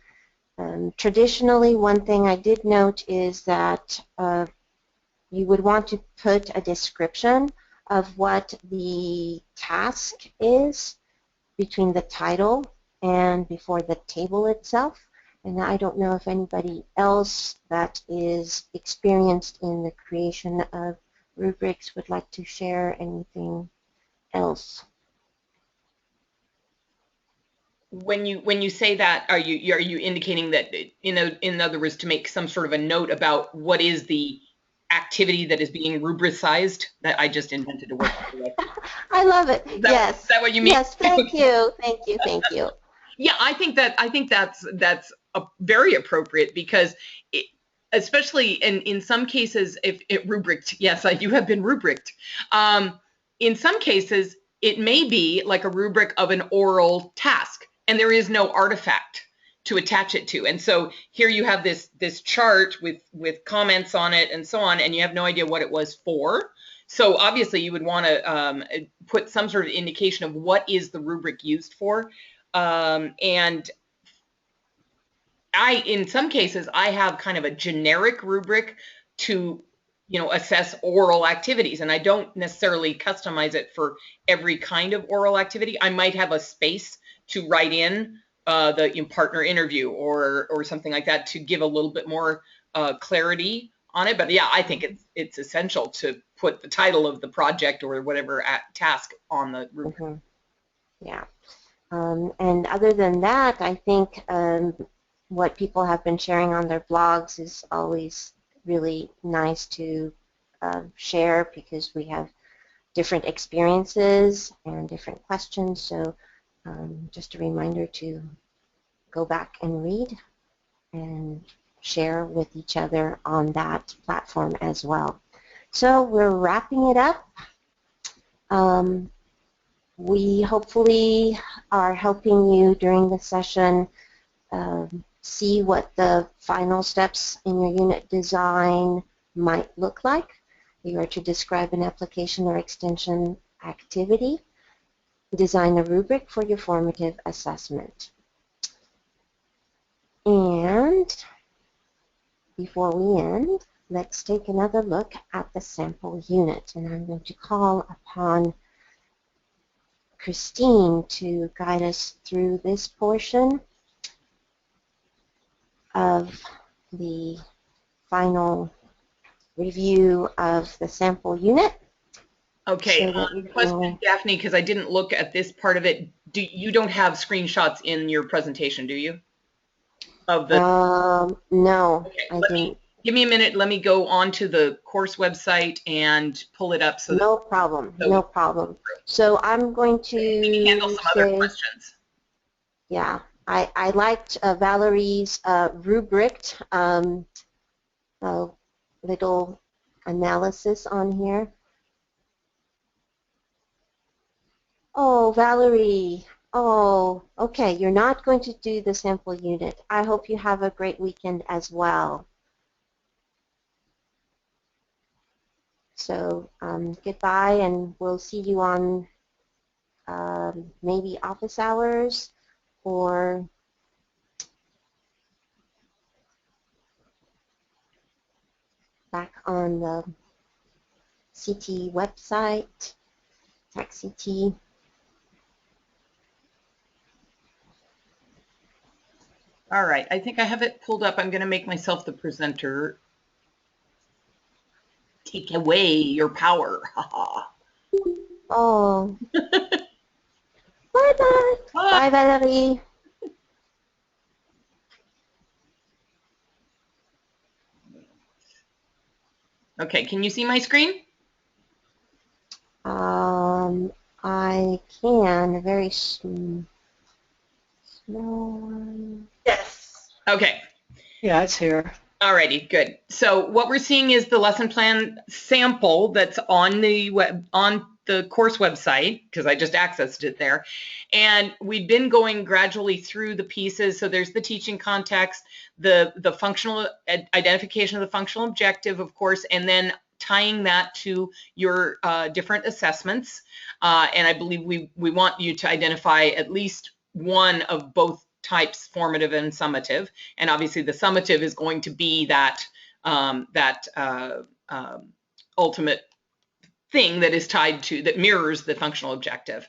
Traditionally, one thing I did note is that you would want to put a description of what the task is between the title and before the table itself. And I don't know if anybody else that is experienced in the creation of rubrics would like to share anything else. When you say that, are you indicating that, in other words, to make some sort of a note about what is the activity that is being rubricized? That I just invented a word. I love it. Yes. Is that what you mean? Yes. Thank you. Thank you. Thank you. Yeah, I think that's very appropriate because especially in some cases, if it rubricked, yes, you have been rubricked. In some cases, it may be like a rubric of an oral task, and there is no artifact to attach it to. And so here you have this chart with comments on it and so on, and you have no idea what it was for. So obviously you would want to put some sort of indication of what is the rubric used for. And in some cases, I have kind of a generic rubric to, assess oral activities, and I don't necessarily customize it for every kind of oral activity. I might have a space to write in the partner interview or something like that to give a little bit more clarity on it. But yeah, I think it's essential to put the title of the project or whatever task on the rubric. Mm-hmm. Yeah. And other than that, I think what people have been sharing on their blogs is always really nice to share because we have different experiences and different questions. So just a reminder to go back and read and share with each other on that platform as well. So we're wrapping it up. We hopefully are helping you during the session see what the final steps in your unit design might look like. You are to describe an application or extension activity, design a rubric for your formative assessment. And before we end, let's take another look at the sample unit. And I'm going to call upon Christine to guide us through this portion of the final review of the sample unit. Okay, question, Daphne, because I didn't look at this part of it. You don't have screenshots in your presentation, do you? Of the no, okay, I didn't. Give me a minute. Let me go onto the course website and pull it up. So no problem. No problem. So I'm going to handle some other questions. Yeah, I liked Valerie's rubric little analysis on here. Oh, Valerie. Oh, okay. You're not going to do the sample unit. I hope you have a great weekend as well. So goodbye, and we'll see you on maybe office hours or back on the CT website, TechCT. All right, I think I have it pulled up. I'm going to make myself the presenter. Take away your power. Oh. Bye-bye. Bye, Valerie. Okay, can you see my screen? I can, very small one. Yes. Okay. Yeah, it's here. Alrighty, good. So what we're seeing is the lesson plan sample that's on the course website, because I just accessed it there. And we've been going gradually through the pieces. So there's the teaching context, the functional identification of the functional objective, of course, and then tying that to your different assessments. And I believe we want you to identify at least one of both types, formative and summative, and obviously the summative is going to be that ultimate thing that is tied to, that mirrors the functional objective.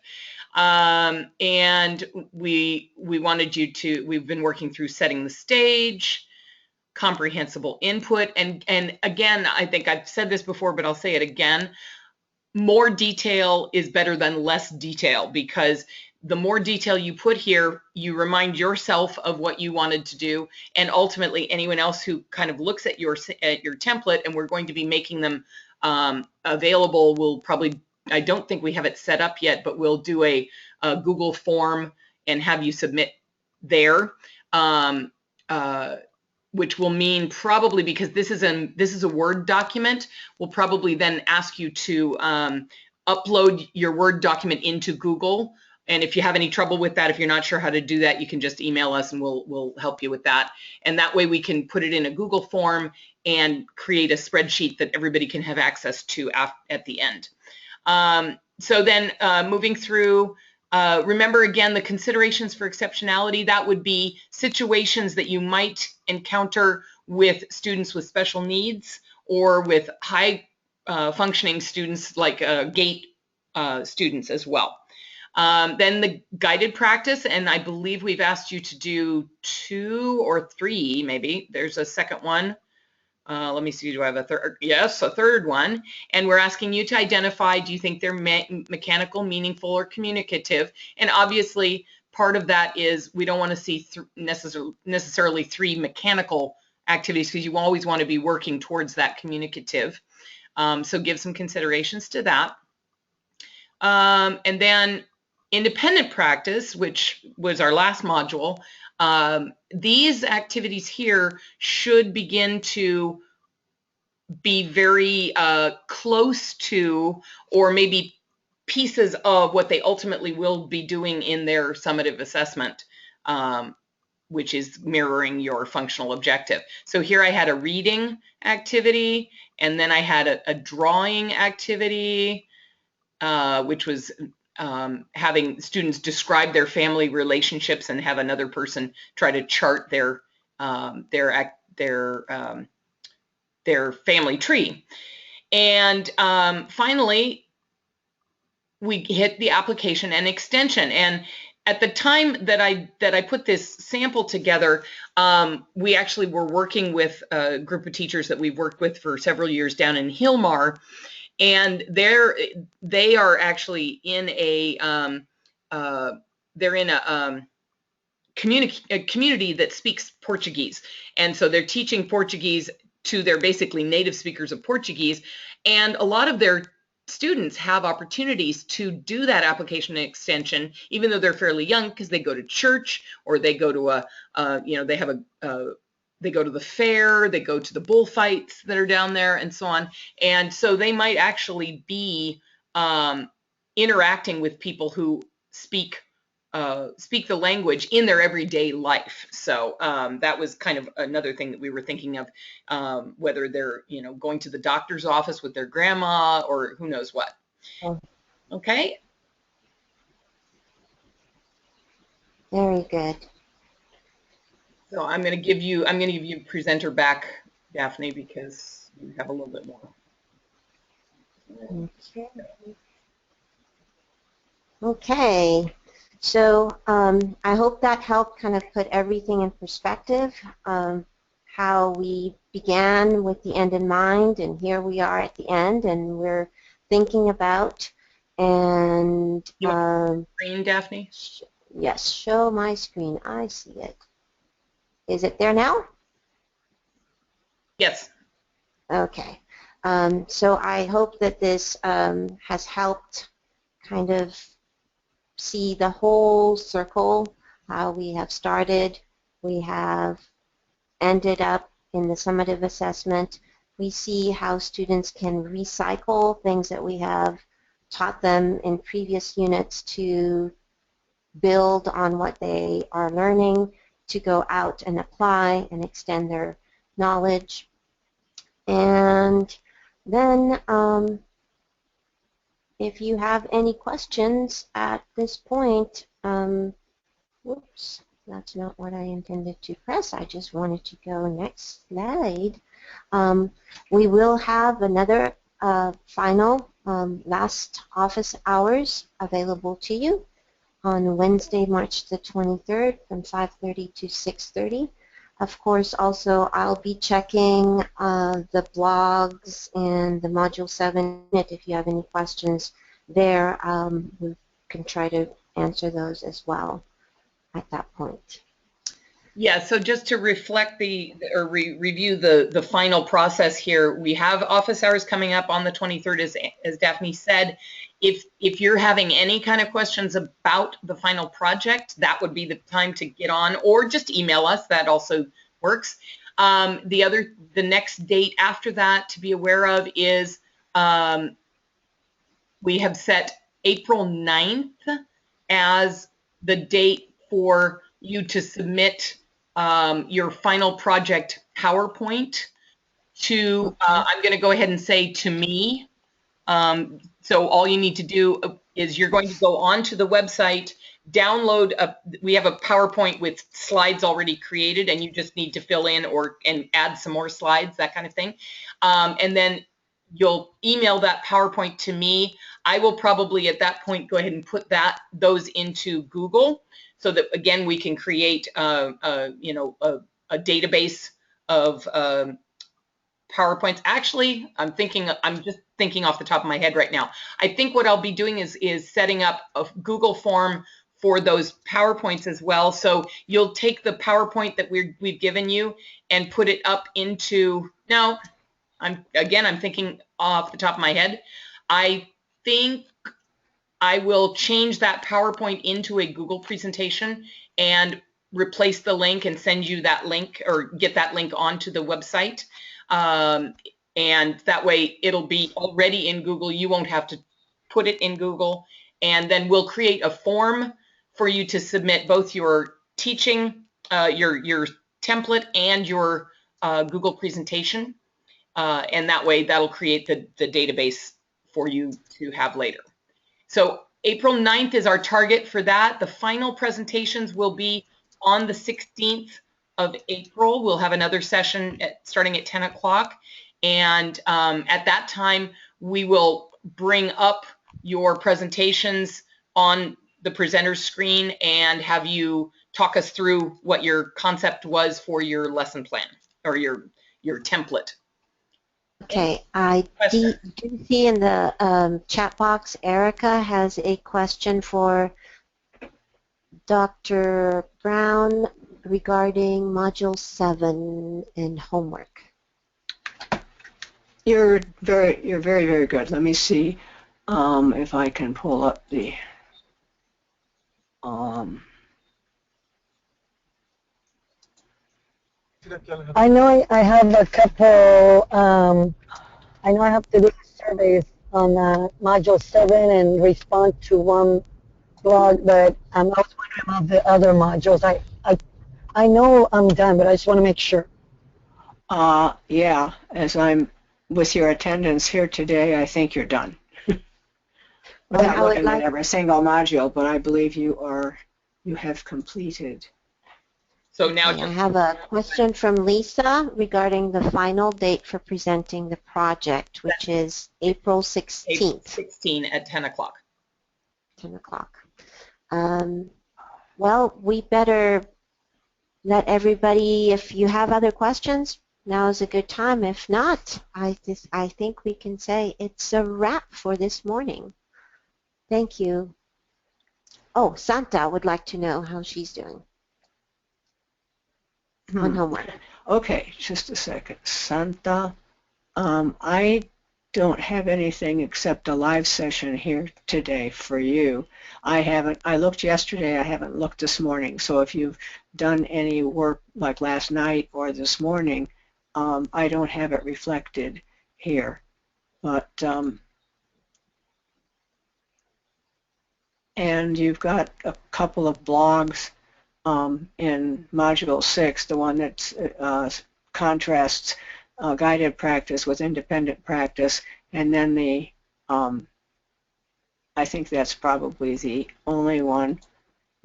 And we wanted you to, we've been working through setting the stage, comprehensible input, and again, I think I've said this before, but I'll say it again, more detail is better than less detail, because the more detail you put here, you remind yourself of what you wanted to do, and ultimately anyone else who kind of looks at your template, and we're going to be making them available, will probably, I don't think we have it set up yet, but we'll do a Google form and have you submit there, which will mean probably, because this is a Word document, we'll probably then ask you to upload your Word document into Google. And if you have any trouble with that, if you're not sure how to do that, you can just email us and we'll help you with that. And that way we can put it in a Google form and create a spreadsheet that everybody can have access to at the end. So then moving through, remember again, the considerations for exceptionality, that would be situations that you might encounter with students with special needs or with high functioning students, like GATE students as well. Then the guided practice, and I believe we've asked you to do 2 or 3, maybe. There's a second one. Let me see, do I have a third? Yes, a third one. And we're asking you to identify, do you think they're mechanical, meaningful, or communicative? And obviously, part of that is we don't want to see necessarily 3 mechanical activities, because you always want to be working towards that communicative. So give some considerations to that. And then independent practice, which was our last module, these activities here should begin to be very close to, or maybe pieces of, what they ultimately will be doing in their summative assessment, which is mirroring your functional objective. So here I had a reading activity, and then I had a drawing activity, which was having students describe their family relationships and have another person try to chart their family tree. And finally, we hit the application and extension. And at the time that I put this sample together, we actually were working with a group of teachers that we've worked with for several years down in Hilmar. And they are actually in a community that speaks Portuguese, and so they're teaching Portuguese to their basically native speakers of Portuguese, and a lot of their students have opportunities to do that application and extension, even though they're fairly young, because they go to church, or they go to they go to the fair, they go to the bullfights that are down there, and so on. And so they might actually be interacting with people who speak the language in their everyday life. So that was kind of another thing that we were thinking of, whether they're going to the doctor's office with their grandma, or who knows what. Okay. Very good. So I'm going to give you presenter back, Daphne, because you have a little bit more. Okay. Okay. So I hope that helped kind of put everything in perspective. How we began with the end in mind, and here we are at the end, and we're thinking about and Screen, Daphne? yes, show my screen. I see it. Is it there now? Yes. Okay. So I hope that this has helped kind of see the whole circle, how we have started, we have ended up in the summative assessment. We see how students can recycle things that we have taught them in previous units to build on what they are learning, to go out and apply and extend their knowledge. And then if you have any questions at this point, whoops, that's not what I intended to press. I just wanted to go next slide. We will have another final last office hours available to you on Wednesday, March the 23rd from 5:30 to 6:30. Of course, also I'll be checking the blogs and the Module 7. If you have any questions there, we can try to answer those as well at that point. Yeah, so just to reflect review the final process here, we have office hours coming up on the 23rd, as Daphne said. If you're having any kind of questions about the final project, that would be the time to get on, or just email us. That also works. The next date after that to be aware of is we have set April 9th as the date for you to submit your final project PowerPoint to, I'm going to go ahead and say to me. So all you need to do is you're going to go onto the website, download we have a PowerPoint with slides already created, and you just need to fill in and add some more slides, that kind of thing. And then you'll email that PowerPoint to me. I will probably at that point go ahead and put those into Google, so that again we can create a database of PowerPoints. Actually, I'm just thinking off the top of my head right now. I think what I'll be doing is setting up a Google form for those PowerPoints as well. So you'll take the PowerPoint that we've given you and put it up into, now I'm thinking off the top of my head. I think I will change that PowerPoint into a Google presentation and replace the link and send you that link, or get that link onto the website. And that way it'll be already in Google. You won't have to put it in Google. And then we'll create a form for you to submit both your teaching, your template, and your Google presentation. And that way that'll create the database for you to have later. So April 9th is our target for that. The final presentations will be on the 16th of April. We'll have another session starting at 10 o'clock. And at that time, we will bring up your presentations on the presenter's screen and have you talk us through what your concept was for your lesson plan or your template. Okay, I do see in the chat box, Erica has a question for Dr. Brown regarding Module 7 and homework. You're very, very good. Let me see if I can pull up the I know I have a couple, I know I have to do surveys on Module 7 and respond to one blog, but I was wondering about the other modules. I know I'm done, but I just want to make sure. Yeah, as I'm with your attendance here today, I think you're done. I'm not looking at every single module, but I believe you are you have completed. So now Okay, I have a question from Lisa regarding the final date for presenting the project, which is April 16th. April 16 at 10 o'clock. 10 o'clock. Well, we better let everybody, if you have other questions, now is a good time. If not, I think we can say it's a wrap for this morning. Thank you. Oh, Santa would like to know how she's doing on homework. Okay, just a second. Santa, I don't have anything except a live session here today for you. I looked yesterday, I haven't looked this morning, so if you've done any work like last night or this morning, I don't have it reflected here. But, and you've got a couple of blogs in Module 6, the one that contrasts guided practice with independent practice, and then the I think that's probably the only one.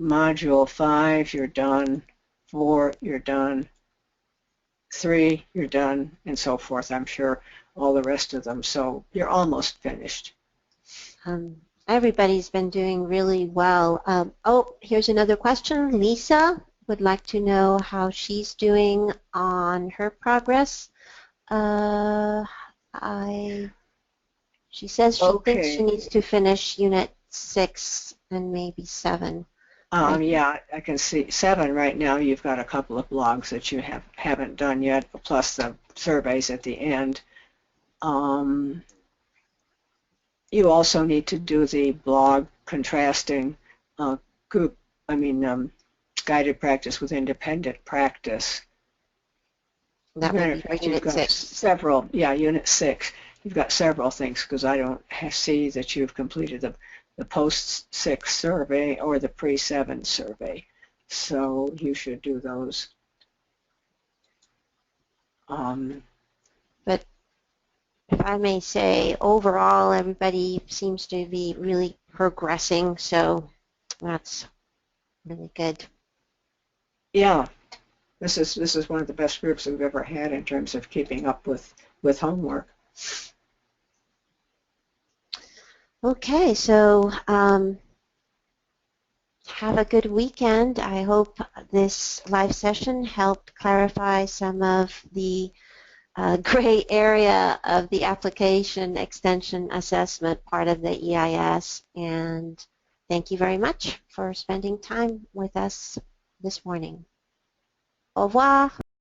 Module 5, you're done. 4, you're done. 3, you're done, and so forth. I'm sure all the rest of them. So you're almost finished. Everybody's been doing really well. Oh, here's another question. Lisa would like to know how she's doing on her progress. She says she thinks she needs to finish Unit 6 and maybe 7. Yeah, I can see 7 right now. You've got a couple of blogs that you haven't done yet, plus the surveys at the end. You also need to do the blog contrasting guided practice with independent practice. That would be for Unit 6. Several, yeah, Unit 6. You've got several things because I don't see that you've completed the post-6 survey or the pre-7 survey. So you should do those. But if I may say, overall, everybody seems to be really progressing, so that's really good. Yeah, this is one of the best groups we've ever had in terms of keeping up with homework. Okay, so have a good weekend. I hope this live session helped clarify some of the gray area of the application extension assessment part of the EIS. And thank you very much for spending time with us this morning. Au revoir.